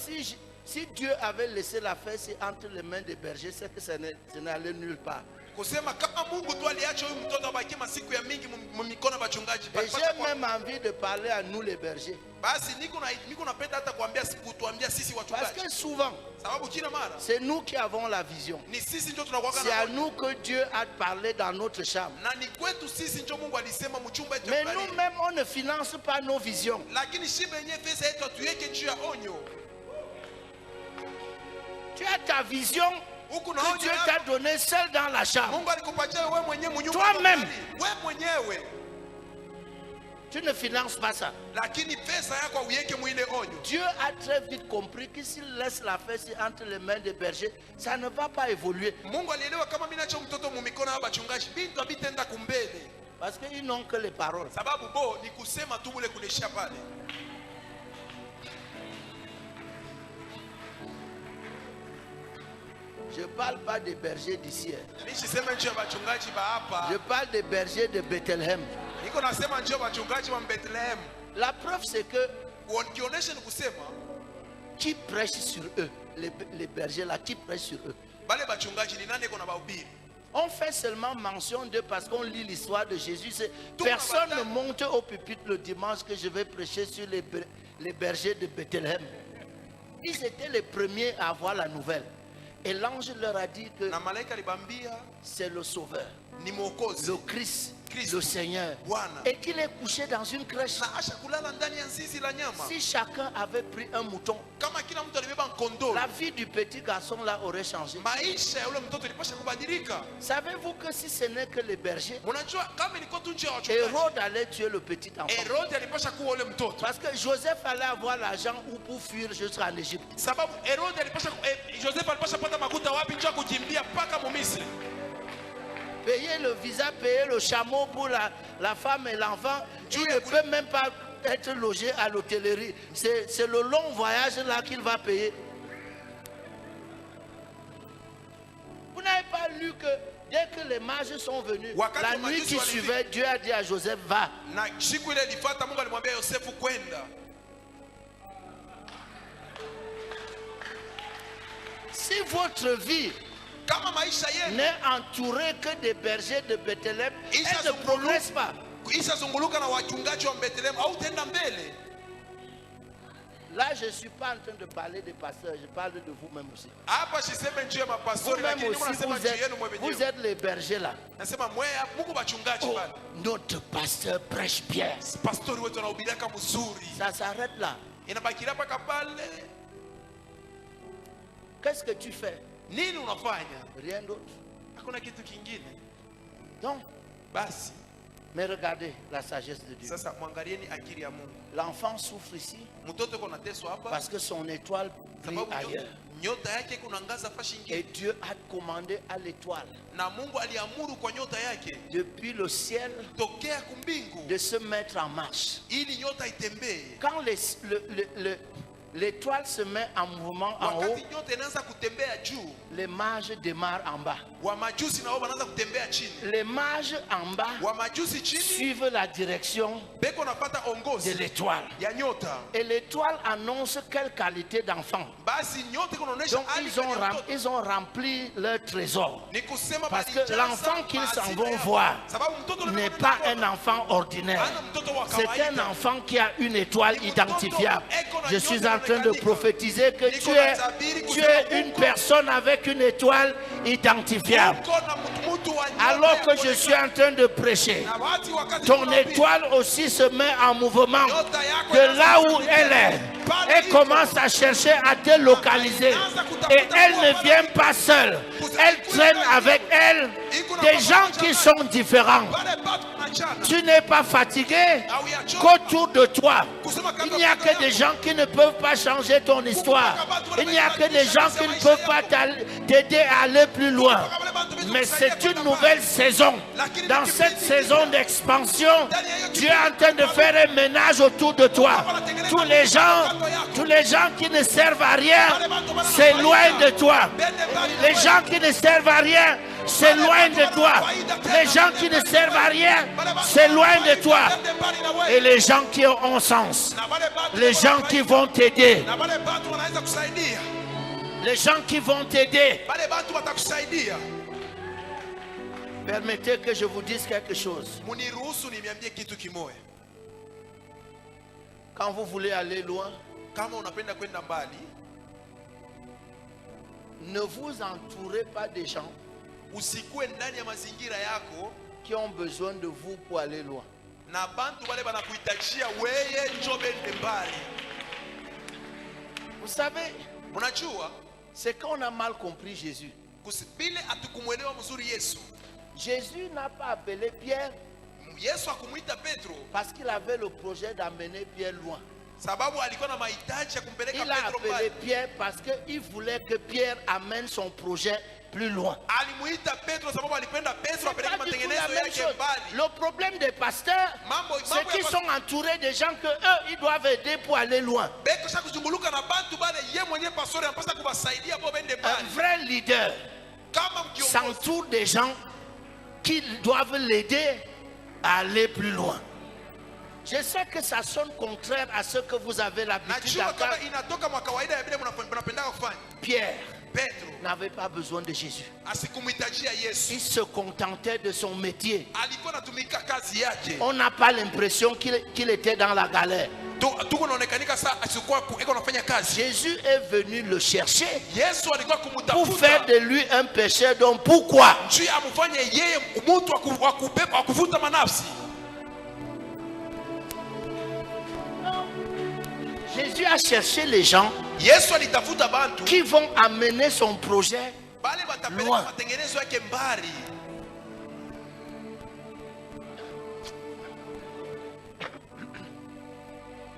si Dieu avait laissé la fesse entre les mains des bergers, c'est que ça n'allait nulle part. Kusema kama Mungu tu aliacha huyu mtoto abaki masiku ya mingi mikono bachungaji. Et j'ai même envie de parler à nous les bergers. Basi niko napenda hata kuambia kutuambia sisi Parce wachungaji. que souvent, Sababu kila mara c'est nous qui avons la vision. ni sisi ndio tunakuwa C'est à nous que Dieu a parlé dans notre chambre. na ni kwetu sisi ndio Mungu alisema mchumba yetu. Mais nous-mêmes, on ne finance pas nos visions. Lakini shibe yenyewe pesa yetu tuweke juu ya onyo. Tu as ta vision que Dieu t'a donnée seule dans la chambre. Mungu alikupatia wewe mwenyewe mnyumba. Toi-même. Wewe mwenyewe. Tu ne finances pas ça. Lakini pesa yako uiweke mwile onyo. Dieu a très vite compris que s'il laisse la fesse entre les mains des bergers, ça ne va pas évoluer. Mungu alielewa kama mimi nacho mtoto mu mikono ya bachungaji bintu abitenda kumbele. Parce qu'ils n'ont que les paroles. Sababu bo ni kusema tu bule kulisha pale. Je ne parle pas des bergers d'ici. Nisiseme njoo bachungaji ba hapa. Je parle des bergers de Bethléem. Niko nasema njoo bachungaji wa Bethlehem. La preuve, c'est que Kionyesha ni kusema qui prêche sur eux, les bergers là, qui prêchent sur eux. bale bachungaji ni nani kuna bahubiri. On fait seulement mention d'eux parce qu'on lit l'histoire de Jésus. Personne ne monte au pupitre le dimanche que je vais prêcher sur les bergers de Bethléem. Ils étaient les premiers à avoir la nouvelle. Et l'ange leur a dit que Na malaika alibambia c'est le Sauveur, ni mwokozi. le Christ, le Seigneur. Et qu'il est couché dans une crèche. Na asha kulala ndani ya nzizi la nyama. Si chacun avait pris un mouton, Kama kila mtu alibeba nkondolo. la vie du petit garçon là aurait changé. Maisha ya ule mtoto ilipasha kubadilika. Savez-vous que si ce n'est que les bergers, Unajua kama ilikuwa tu njia ya wachungaji. Hérode allait tuer le petit enfant. Herode alipasha kuwa ule mtoto. Parce que Joseph allait avoir l'argent pour fuir jusqu'en Égypte. Sababu Herode alipasha Joseph alipasha pata makuta wapi njia kukimbia paka mu Misri. Payer le visa, payer le chameau pour la femme et l'enfant. Tu ne peux même pas être logé à l'hôtellerie. C'est le long voyage là qu'il va payer. Vous n'avez pas lu que dès que les mages sont venus, la nuit qui suivait, Dieu a dit à Joseph, va. Na siku ile ilifuata Mungu alimwambia Yosefu kwenda. Si votre vie Kama maisha yenu n'est entourée que des bergers de Bethléem, elle ne progresse pas. ishazunguluka na wachungaji wa Bethlehem au tenda mbele. Là, je ne suis pas en train de parler des pasteurs, je parle de vous-même aussi. Hapa siseme njoo ya mapastori Vous-même lakini aussi, unasema njoo yenu mwe vous wenyewe. êtes les bergers là. Nasema mwe Mungu bachungaji Oh, bana. notre pasteur prêche bien. Pastori wetu anahubiria kama mzuri. Ça s'arrête là. Inabakilia paka pale. Qu'est-ce que tu fais? Nini unafanya? Rien d'autre. Hakuna kitu kingine. Donc, Basi mais regardez la sagesse de Dieu. sasa mwangalieni akili ya Mungu. L'enfant souffre ici Mtoto yuko nateswa hapa parce que son étoile brille sababu ailleurs. nyota yake kunangaza fashi Et nyingine. Dieu a commandé à l'étoile, Na Mungu aliamuru kwa nyota yake depuis le ciel, tokea kumbingu de se mettre en marche. ili nyota itembee. Quand l'étoile se met en mouvement en haut, Wakati nyota inaanza kutembea juu, les mages démarrent en bas. Wamajusi nao wanaanza kutembea chini. Les mages en bas Wamajusi chini suivent la direction beko napata de ongozi l'étoile. ya nyota. Et l'étoile annonce quelle qualité d'enfant. Basi nyota kunaonesha Donc ils ont rempli leur trésor. Ni kusema Parce que balijaza l'enfant qu'ils s'en maazima vont yao. voir Sababu mtoto n'est pas un enfant ordinaire. C'est un enfant qui a une étoile identifiable. Je suis en train de prophétiser que tu es une personne avec une étoile identifiable. Alors que je suis en train de prêcher, ton étoile aussi se met en mouvement de là où elle est. Elle commence à chercher à te localiser. Et elle ne vient pas seule. Elle traîne avec elle des gens qui sont différents. Tu n'es pas fatigué qu'autour de toi, il n'y a que des gens qui ne peuvent pas changer ton histoire. Il n'y a que des gens qui ne peuvent pas t'aider à aller plus loin. Mais c'est une nouvelle saison. Dans cette saison d'expansion, Dieu est en train de faire un ménage autour de toi. Tous les gens qui ne servent à rien s'éloignent de toi. Les gens qui ne servent à rien s'éloignent de toi. Les gens qui ne servent à rien s'éloignent de toi. Et les gens qui ont sens, les gens qui vont t'aider, les gens qui vont t'aider. Permettez que je vous dise quelque chose. Quand vous voulez aller loin, ne vous entourez pas des gens qui ont besoin de vous pour aller loin. Vous savez, c'est qu'on a mal compris Jésus. Jésus n'a pas appelé Pierre parce qu'il avait le projet d'amener Pierre loin. Il a appelé Pierre parce qu'il voulait que Pierre amène son projet plus loin. Le problème des pasteurs, c'est qu'ils sont entourés de gens que eux, ils doivent aider pour aller loin. Un vrai leader s'entoure des gens qui doivent l'aider à aller plus loin. Je sais que ça sonne contraire à ce que vous avez l'habitude d'entendre. Pierre n'avait pas besoin de Jésus. Il se contentait de son métier. On n'a pas l'impression qu'il était dans la galère. Jésus est venu le chercher pour faire de lui un pécheur. Donc pourquoi? Jésus a cherché les gens qui vont amener son projet loin.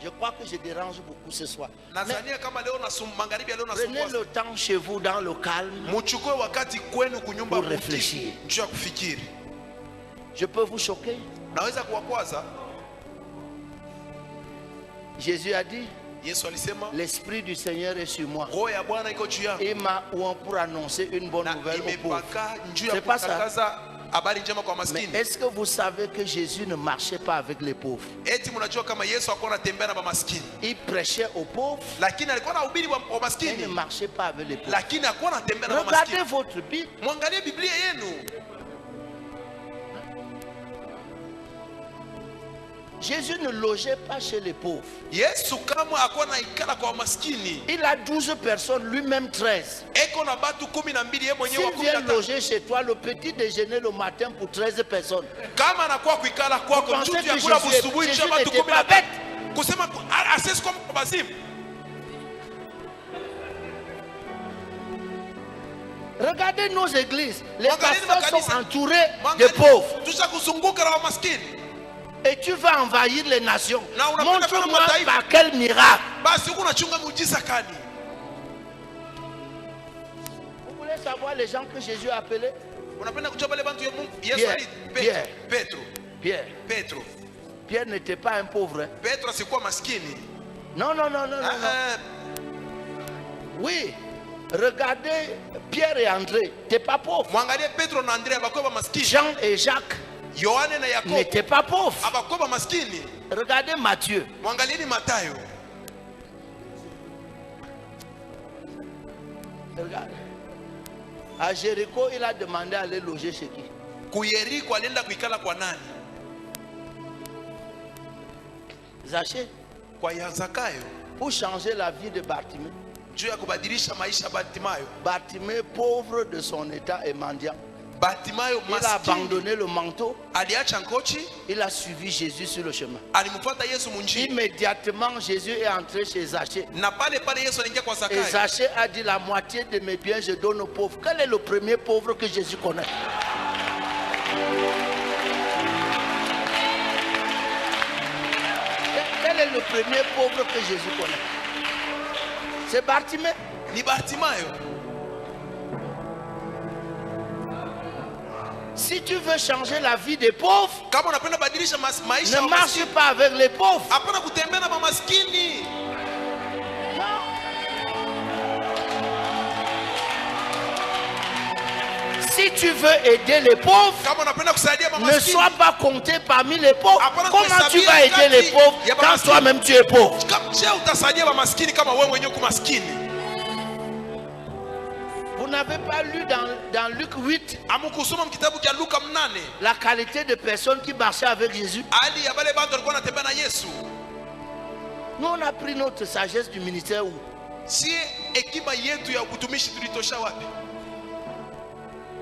Je crois que je dérange beaucoup ce soir. Prenez le temps chez vous dans le calme pour réfléchir. Je peux vous choquer? Jésus a dit, l'Esprit du Seigneur est sur moi. Il m'a oint pour annoncer une bonne nouvelle aux pauvres. C'est pas ça. Mais est-ce que vous savez que Jésus ne marchait pas avec les pauvres? Il prêchait aux pauvres. Il ne marchait pas avec les pauvres. Regardez votre Bible. Jésus ne logeait pas chez les pauvres. Il a 12 personnes, lui-même 13. S'il vient loger chez toi le petit déjeuner le matin pour 13 personnes, vous pensez que Jésus n'était pas bête? Regardez nos églises. Les pasteurs sont entourés de pauvres. Et tu vas envahir les nations. Montre-moi par quel miracle. Vous voulez savoir les gens que Jésus a appelés? Pierre n'était pas un pauvre. Non. Oui. Regardez Pierre et André. T'es pas pauvre. Jean et Jacques n'étaient pas pauvres. Regardez Matthieu. Regarde. À Jéricho, il a demandé à aller loger chez qui? Zaché. Pour changer la vie de Bartimée. Bartimée, pauvre de son état et mendiant. Bartimayo Il a abandonné le manteau. aliacha ngochi, Il a suivi Jésus sur le chemin. alimfuata Yesu munjia. Immédiatement, Jésus est entré chez Zachée. Na pale pale Yesu aliingia kwa Et Zakayo. Zachée a dit, la moitié de mes biens, je donne aux pauvres. Quel est le premier pauvre que Jésus connaît? Quel est le premier pauvre que Jésus connaît? C'est Bartimée. Ni Bartimayo. Si tu veux changer la vie des pauvres, Kama unapenda badilisha maisha ya ne marche maskini, pas avec les pauvres. hapana kutembea na mamaskini. Si tu veux aider les pauvres, Kama unapenda kusaidia ne mamaskini, sois pas compté parmi les pauvres. Hapana Comment tu kuhesabia vas aider les kati pauvres ya quand maskini. toi-même tu es pauvre? je utasaidia mamaskini kama wewe mwenyewe kumaskini? Vous n'avez pas lu dans Luc 8 Amukusoma mkitabu cha Luka 8 la qualité de personnes qui marchaient avec Jésus? hali ya wale bantu walikuwa wanatembea na Yesu. Nous, on a pris notre sagesse du ministère où? Si hekima yetu ya utumishi tulitosha wapi?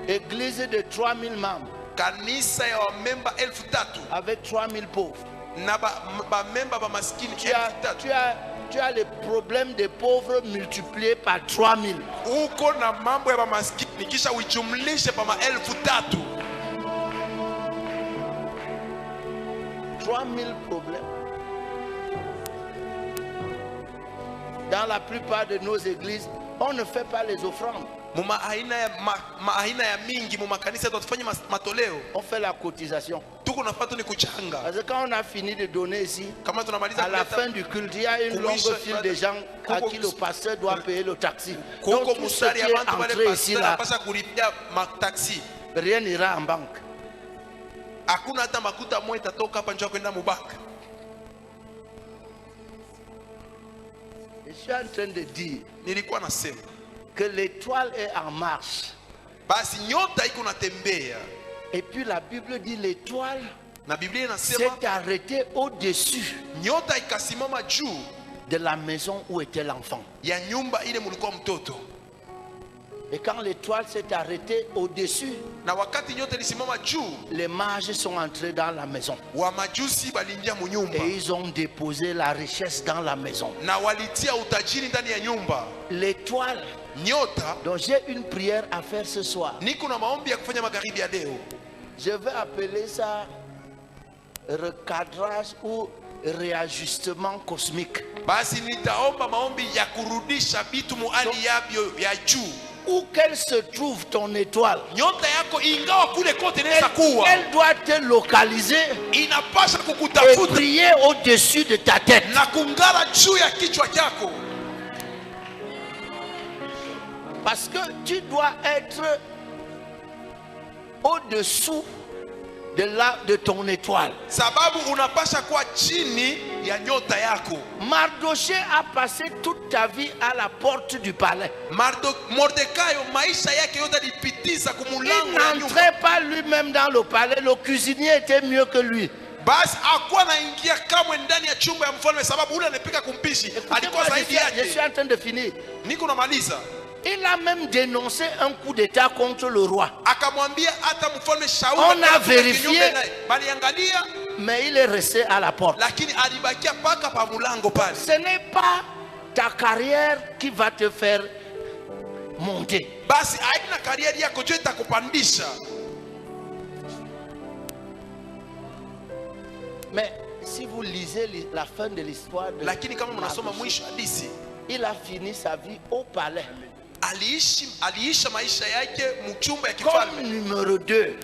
Église de 3000 membres Kanisa ya wamemba 3000 avec 3000 pauvres. na bamemba ba maskini Tu as les problèmes des pauvres multipliés par 3000. uko na mambo ya bamaskini kisha uijumlishe pa 3000. 3000 problèmes. Dans la plupart de nos églises, on ne fait pas les offrandes. Muma aina ya mingi muma kanisa tutafanya matoleo, On fait la cotisation. tuko nafatu ni kuchanga. Parce que quand on a fini de donner ici, Kama tunamaliza à la kuleta fin du culte, il y a une longue file de gens à qui le pasteur doit payer le taxi. kuko Donc tout ce mustari qui ya est bantu wale entré ici pastor là, anapasha kulipia mataksi. rien n'ira en banque. Hakuna hata makuta moja itatoka hapa njoo kwenda mubaka. Je suis en train de dire Nilikuwa nasema que l'étoile est en marche. basi nyota iko natembea, Et puis la Bible dit l'étoile na Biblia s'est inasema arrêtée au-dessus nyota ikasimama juu de la maison où était l'enfant. ya nyumba ile mulikuwa mtoto. Et quand l'étoile s'est arrêtée au-dessus, Na wakati nyota ilisimama juu, les mages sont entrés dans la maison. wa majusi balingia munyumba Et ils ont déposé la richesse dans la maison. na walitia utajiri ndani ya nyumba. L'étoile, Nyota, dont j'ai une prière à faire ce soir. niko na maombi ya kufanya magharibi ya leo. Je vais appeler ça recadrage ou réajustement cosmique. Basi nitaomba maombi ya kurudisha vitu muhali yabyo ya juu. Où qu'elle se trouve ton étoile, Nyota yako ingawa kule kote inaweza kuwa, elle doit te localiser inapasha et kukutafuta briller au-dessus de ta tête. na kungara juu ya kichwa chako, Parce que tu dois être au-dessous de ton étoile. sababu unapasha kuwa chini ya nyota yako. Mardoché a passé toute ta vie à la porte du palais. Mordekayo maisha yake yote alipitiza Il kumulango ya nyumba. n'entrait pas lui-même dans le palais. Le cuisinier était mieux que lui. Basi hakuwa anaingia kamwe ndani ya chumba ya mfalme, sababu ule anapika kumpishi alikuwa Écoutez-moi, zaidi je suis yake. en train de finir. Niko namaliza. Il a même dénoncé un coup d'état contre le roi. Akamwambia hata mfalme Shauli On a akakuja vérifié. kinyume naye. Baliangalia, Mais il est resté à la porte. lakini alibakia paka pa mulango pale. Ce n'est pas ta carrière qui va te faire monter. Basi haina karieri yako jo itakupandisha. Mais si vous lisez la fin de l'histoire de Lakini kama mnasoma Mardoché, mwisho hadithi, il a fini sa vie au palais aliisha maisha yake mchumba ya comme kifalme numéro 2,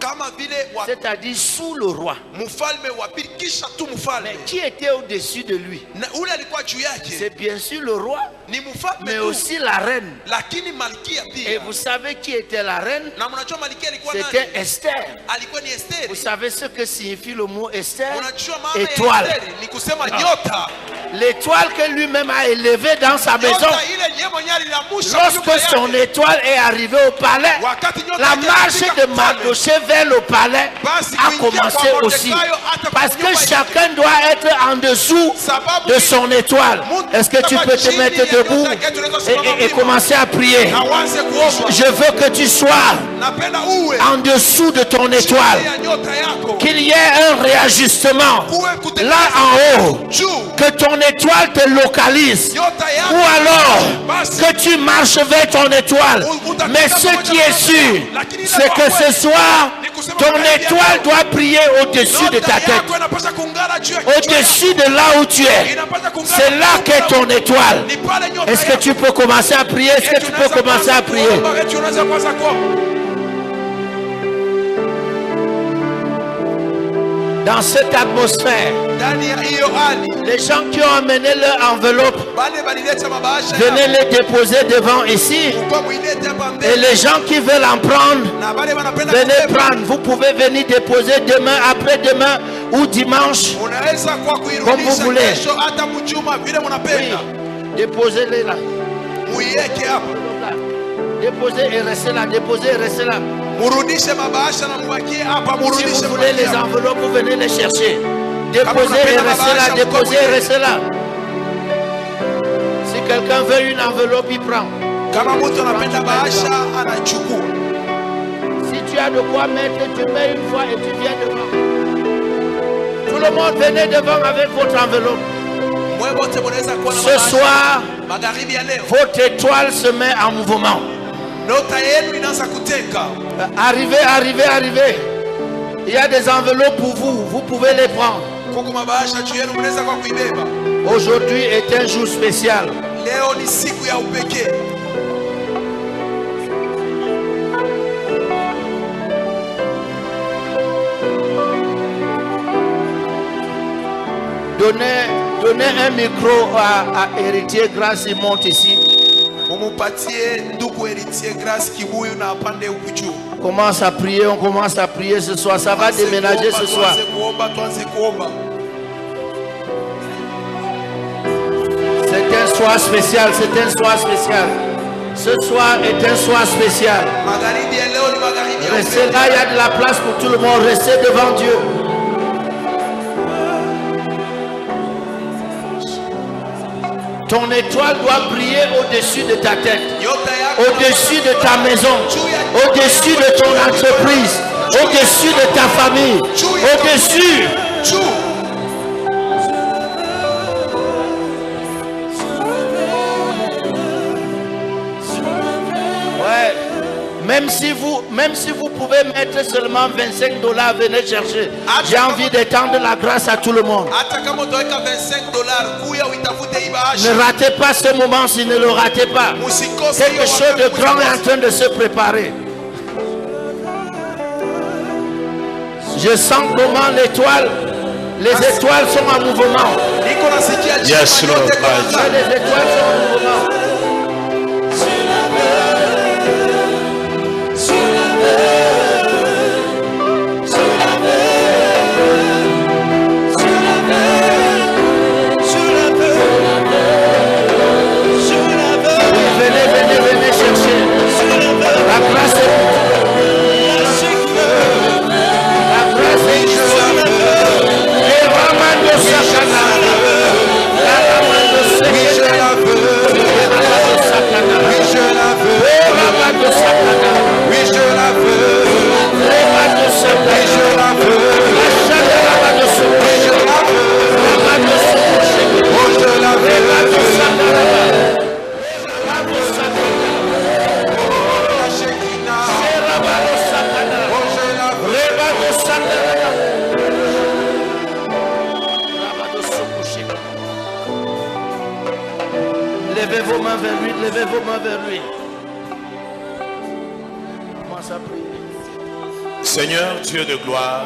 kama vile c'est-à-dire sous le roi. mfalme wa pili, kisha tu mfalme Mais qui était au-dessus de lui? na ule alikuwa juu C'est yake bien sûr le roi, ni mfalme mais tu, aussi la reine. lakini malkia Et pia. vous savez qui était la reine? Na mnajua malkia alikuwa C'était nani? Esther. Alikuwa ni Vous Esteri. savez ce que signifie le mot Esther? Unajua maana ya Étoile. Esteri ni kusema nyota. L'étoile que lui-même a élevée dans sa maison. Nyota ile yeye mwenyewe alilamusha nyumba Lorsque son yake. étoile est arrivée au palais, Wakati nyota la yake marche ilifika de mfalme, Mardoché vers le palais basi a kuingia commencé kwa aussi. Mordekayo hata kwa Parce que nyumba yake. chacun doit être en dessous Sababu de son étoile. Est-ce que tu peux te mettre debout et commencer à prier. Je veux que tu sois en dessous de ton étoile. Qu'il y ait un réajustement là en haut. Que ton étoile te localise. Ou alors que tu marches vers ton étoile. Mais ce qui est sûr, c'est que ce soir, ton étoile doit briller au-dessus de ta tête. Au-dessus de là où tu es. C'est là qu'est ton étoile. Est-ce que tu peux commencer à prier? Est-ce que tu peux commencer à prier? Dans cette atmosphère, les gens qui ont amené leur enveloppe, venez les déposer devant ici. Et les gens qui veulent en prendre, venez prendre. Vous pouvez venir déposer demain, après-demain ou dimanche, comme vous voulez. Oui, déposez-les là. Déposez et restez là, déposez et restez là. Si vous voulez les enveloppes, vous venez les chercher. Déposez et restez là, déposez et restez là. Si quelqu'un veut une enveloppe, il prend. Si tu as de quoi mettre, tu mets une fois et tu viens devant. Tout le monde venez devant avec votre enveloppe. Ce soir, votre étoile se met en mouvement. Arrivez, arrivez, arrivez. Il y a des enveloppes pour vous. Vous pouvez les prendre. Aujourd'hui est un jour spécial. Donnez un micro à Héritier Grâce, il monte ici. Commence à prier, on commence à prier ce soir. Ça va déménager ce soir. C'est un soir spécial, c'est un soir spécial. Ce soir est un soir spécial. Restez là, il y a de la place pour tout le monde. Restez devant Dieu. Ton étoile doit briller au-dessus de ta tête, au-dessus de ta maison, au-dessus de ton entreprise, au-dessus de ta famille, au-dessus. Ouais. Même si vous pouvez mettre seulement $25, venez chercher. J'ai envie d'étendre la grâce à tout le monde. Ne ratez pas ce moment, si ne le ratez pas. Quelque chose de grand est en train de se préparer. Je sens comment l'étoile, les étoiles sont en mouvement. Yes, Lord. Les étoiles sont en mouvement. Venez chercher. La grâce est Levez vos mains vers lui, levez vos mains vers lui. Commence à prier. Seigneur, Dieu de gloire,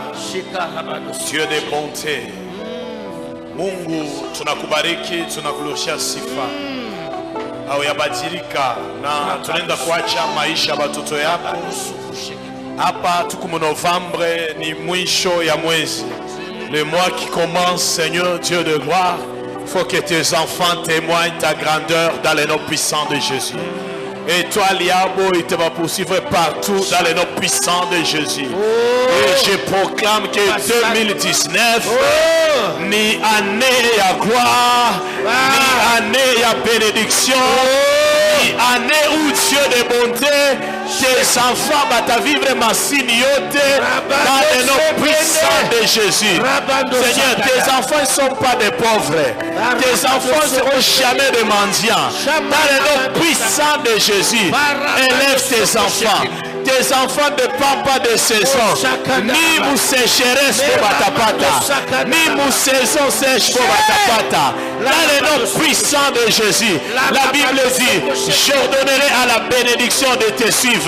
Dieu de bonté, Mungu tunakubariki, tunakuloshia sifa. Hauyabadirika na tunaenda kuacha maisha watoto yako. Hapa tuko Novembre, ni mwisho ya mwezi. Le mois qui commence, Seigneur, Dieu de gloire. Il faut que tes enfants témoignent ta grandeur dans les noms puissants de Jésus. Et toi, Liabo, il te va poursuivre partout dans le nom puissant de Jésus. Et je proclame que 2019, ni année à gloire, ni année à bénédiction, ni année où Dieu de bonté, tes enfants vont vivre ma signote dans le nom puissant de Jésus. Seigneur, tes enfants ne sont pas des pauvres. Tes enfants ne seront jamais des mendiants. Dans le nom puissant de Jésus, élève tes enfants. Tes enfants ne parlent pas de saison. Ni vous sécheresse pour Batapata. Ni vous saison sèche pour Batapata. Dans le nom puissant de Jésus, la Bible dit, j'ordonnerai à la bénédiction de te suivre.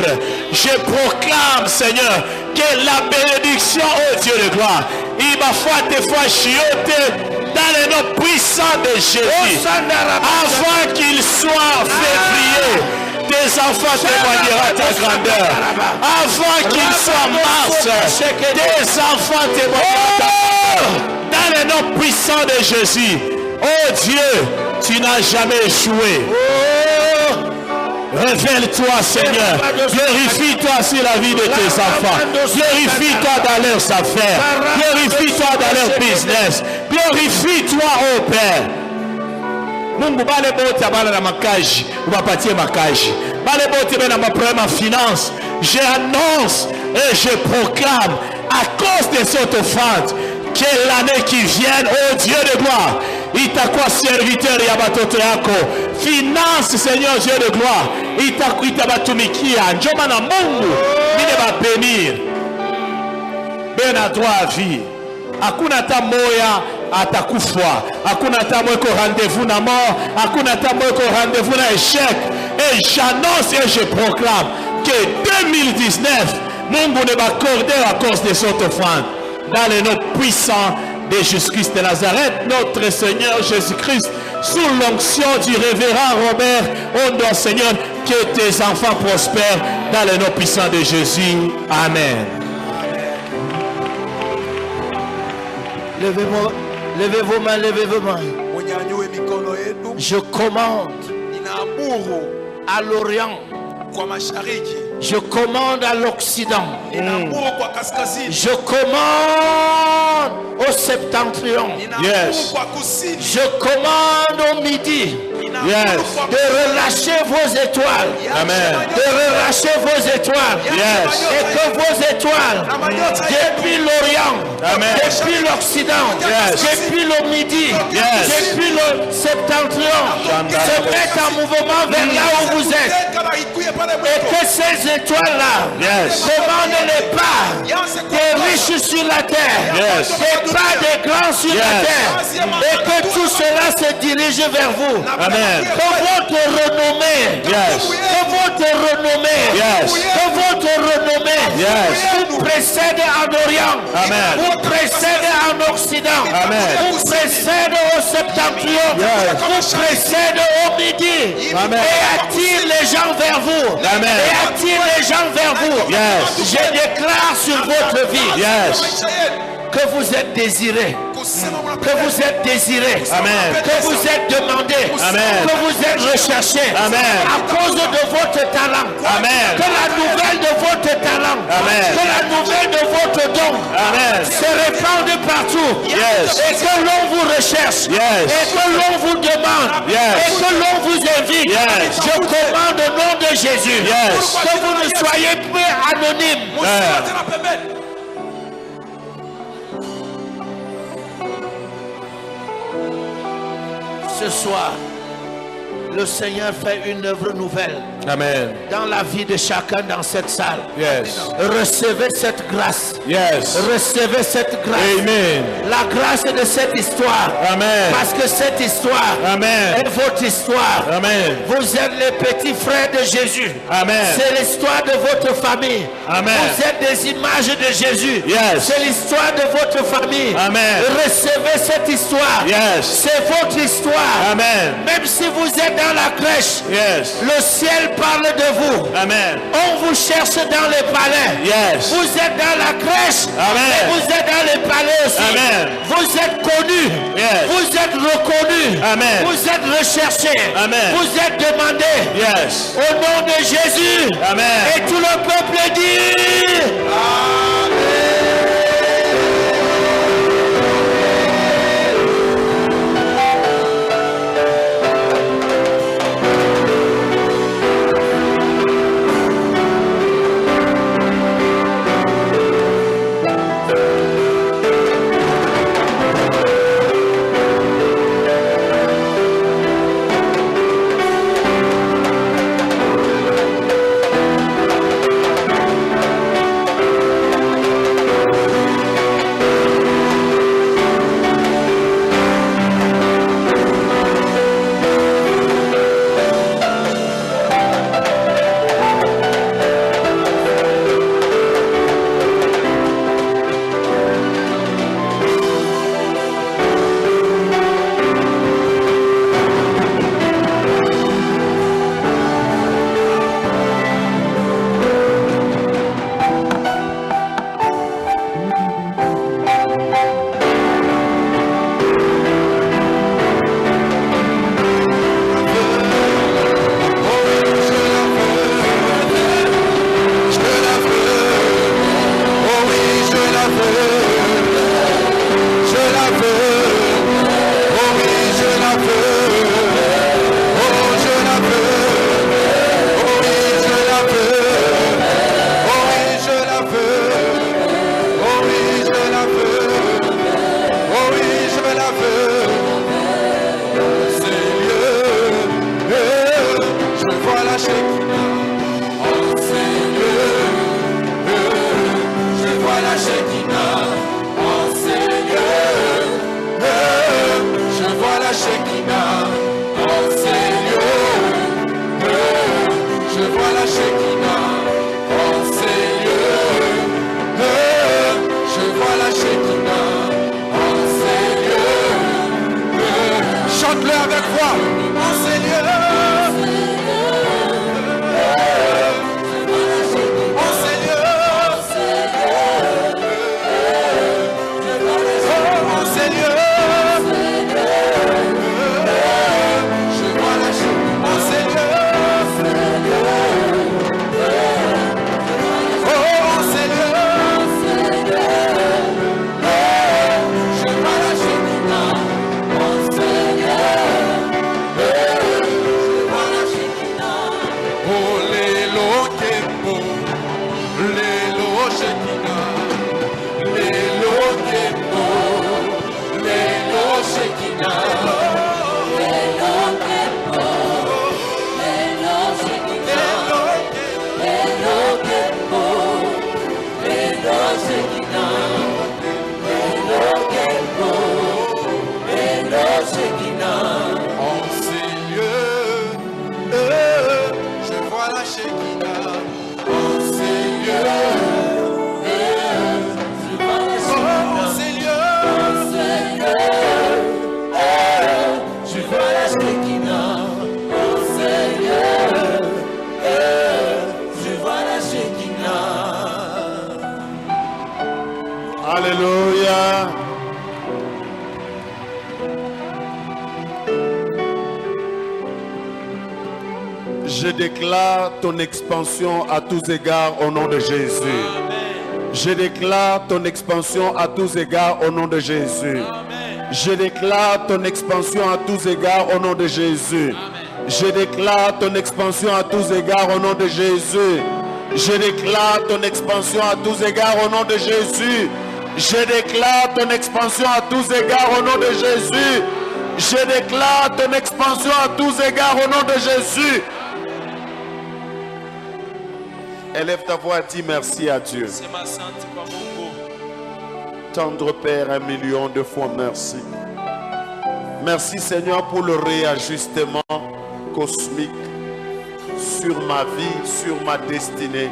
Je proclame, Seigneur, que la bénédiction, oh Dieu de gloire, il m'a fait des fois chioter dans le nom puissant de Jésus. Avant qu'il soit février, tes enfants témoigneront ta grandeur. Avant qu'il soit mars, tes enfants témoigneront ta grandeur. Dans le nom puissant de Jésus. Oh Dieu, tu n'as jamais échoué. Révèle-toi, Seigneur. Glorifie-toi sur la vie de tes enfants. Glorifie-toi dans leurs affaires. Glorifie-toi dans leur business. Glorifie-toi, oh Père. Mungu bale bote abala na makaji, ubapatie makaji. Bale bote bena ma problème en finance. J'annonce et je proclame à cause de cette offrande que l'année qui vient, oh Dieu de gloire, il t'a quoi serviteur yabatoto yako. Finance, Seigneur Dieu de gloire. Il t'a batumikia. Njoma na Mungu, mine ba bénir. Ben à droit à vie. Hakuna hata moya atakufa. Hakuna hata moya ko rendez-vous na mort. Hakuna hata moya ko rendez-vous na échec. Et j'annonce et je proclame que 2019, Mungu ne va accorder à cause de cette offrande. Dans le nom puissant de Jésus-Christ de Nazareth, notre Seigneur Jésus-Christ, sous l'onction du révérend Robert, on doit, Seigneur, que tes enfants prospèrent dans le nom puissant de Jésus. Amen. Levez vos mains, levez vos mains. Je commande à l'Orient. Je commande à l'Occident. Je commande au septentrion. Yes. Je commande au midi. Yes. De relâcher vos étoiles. Amen. De relâcher vos étoiles. Yes. Et que vos étoiles, depuis l'Orient, Amen. depuis l'Occident, Yes. depuis le midi, Yes. depuis le septentrion, se mettent en mouvement vers là où vous êtes. Et que ces étoiles-là Yes. commandent les pas des riches sur la terre, Yes. des pas des grands sur la Yes. terre, et que tout cela se dirige vers vous. Amen. Que votre renommée, Yes. que votre renommée, Yes. que votre renommée Yes. vous précède en Orient, Amen. vous précède en Occident, Amen. vous précède au septentrion, Yes. vous précède au midi, Amen. et attire les gens vers vous. Amen. Et attire les gens vers vous. Yes. Je déclare sur votre vie Yes. que vous êtes désirés. Que vous êtes désirés. Amen. Que vous êtes demandés. Amen. Que vous êtes recherchés. Amen. À cause de votre talent. Amen. Que la nouvelle de votre talent. Amen. Que la nouvelle de votre don. Amen. Se répande partout. Yes. Et que l'on vous recherche. Yes. Et que l'on vous demande. Yes. Et que l'on vous invite. Yes. Je commande au nom de Jésus. Yes. Que vous ne soyez plus anonymes. Ce soir, le Seigneur fait une œuvre nouvelle. Amen. Dans la vie de chacun dans cette salle. Yes. Recevez cette grâce. Yes. Recevez cette grâce. Amen. La grâce de cette histoire. Amen. Parce que cette histoire Amen. est votre histoire. Amen. Vous êtes les petits frères de Jésus. Amen. C'est l'histoire de votre famille. Amen. Vous êtes des images de Jésus. Yes. C'est l'histoire de votre famille. Amen. Recevez cette histoire. Yes. C'est votre histoire. Amen. Même si vous êtes dans la crèche, Yes. le ciel parle de vous. Amen. On vous cherche dans les palais. Yes. Vous êtes dans la crèche. Amen. Vous êtes dans les palais aussi. Amen. Vous êtes connus. Yes. Vous êtes reconnus. Amen. Vous êtes recherchés. Amen. Vous êtes demandés. Yes. Au nom de Jésus. Amen. Et tout le peuple dit. Alléluia. Je déclare ton expansion à tous égards au nom de Jésus. Je déclare ton expansion à tous égards au nom de Jésus. Je déclare ton expansion à tous égards au nom de Jésus. Je déclare ton expansion à tous égards au nom de Jésus. Je déclare ton expansion à tous égards au nom de Jésus. Je déclare ton expansion à tous égards au nom de Jésus. Je déclare ton expansion à tous égards au nom de Jésus. Élève ta voix et dis merci à Dieu. Tendre Père, 1 million de fois merci. Merci Seigneur pour le réajustement cosmique sur ma vie, sur ma destinée.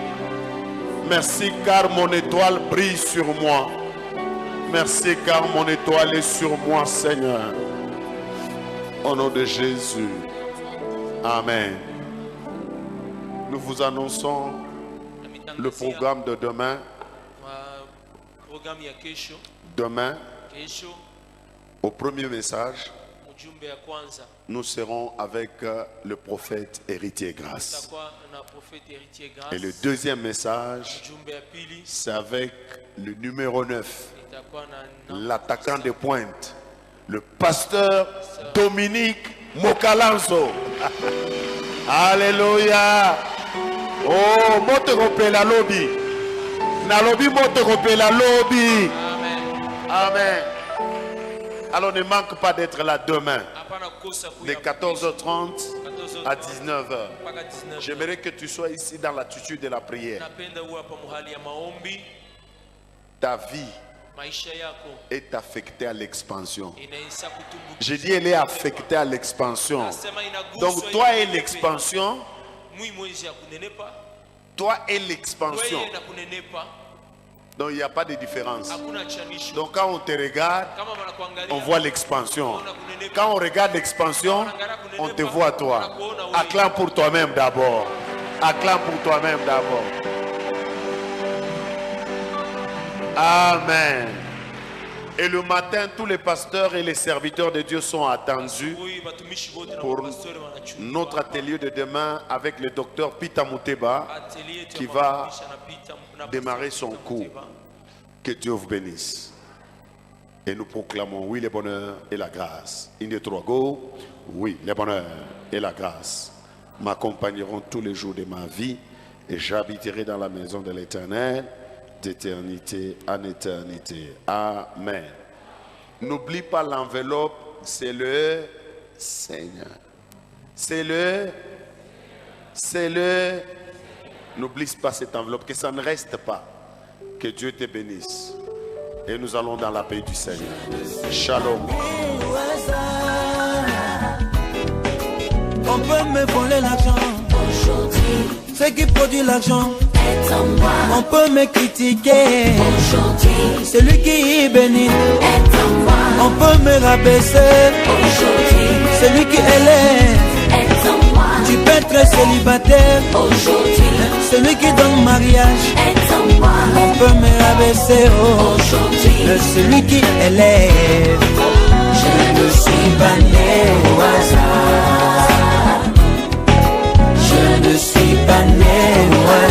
Merci car mon étoile brille sur moi. Merci car mon étoile est sur moi, Seigneur. Au nom de Jésus. Amen. Nous vous annonçons le programme de demain. Demain, au premier message, nous serons avec le prophète Héritier Grâce. Et le deuxième message, c'est avec le numéro 9, l'attaquant de pointe, le pasteur Dominique Mokalanzo. Alléluia. Oh, moto la lobby. Na lobby moto la lobby. Amen. Alors ne manque pas d'être là demain, de 14h30 à 19h. J'aimerais que tu sois ici dans l'attitude de la prière. Ta vie est affectée à l'expansion. J'ai dit elle est affectée à l'expansion. Donc toi et l'expansion. Toi et l'expansion. Donc il n'y a pas de différence. Donc quand on te regarde, on voit l'expansion. Quand on regarde l'expansion, on te voit toi. Acclame pour toi-même d'abord. Acclame pour toi-même d'abord. Amen. Et le matin, tous les pasteurs et les serviteurs de Dieu sont attendus pour notre atelier de demain avec le docteur Pita Muteba qui va démarrer son cours. Que Dieu vous bénisse. Et nous proclamons oui le bonheur et la grâce. In the trois go, oui le bonheur et la grâce m'accompagneront tous les jours de ma vie et j'habiterai dans la maison de l'Éternel d'éternité en éternité. Amen. N'oublie pas l'enveloppe, c'est le Seigneur. C'est le. N'oublie pas cette enveloppe, que ça ne reste pas. Que Dieu te bénisse. Et nous allons dans la paix du Seigneur. Shalom. On peut me voler l'argent. Ce qui produit l'argent est en moi. On peut me critiquer. Aujourd'hui, celui qui bénit est en moi. On peut me rabaisser. Aujourd'hui, celui qui élève est en moi. Tu peux être célibataire. Aujourd'hui, celui qui donne mariage est en moi. On peut me rabaisser. Aujourd'hui, celui qui élève. Je ne suis pas né au hasard. Je ne suis pas né au hasard.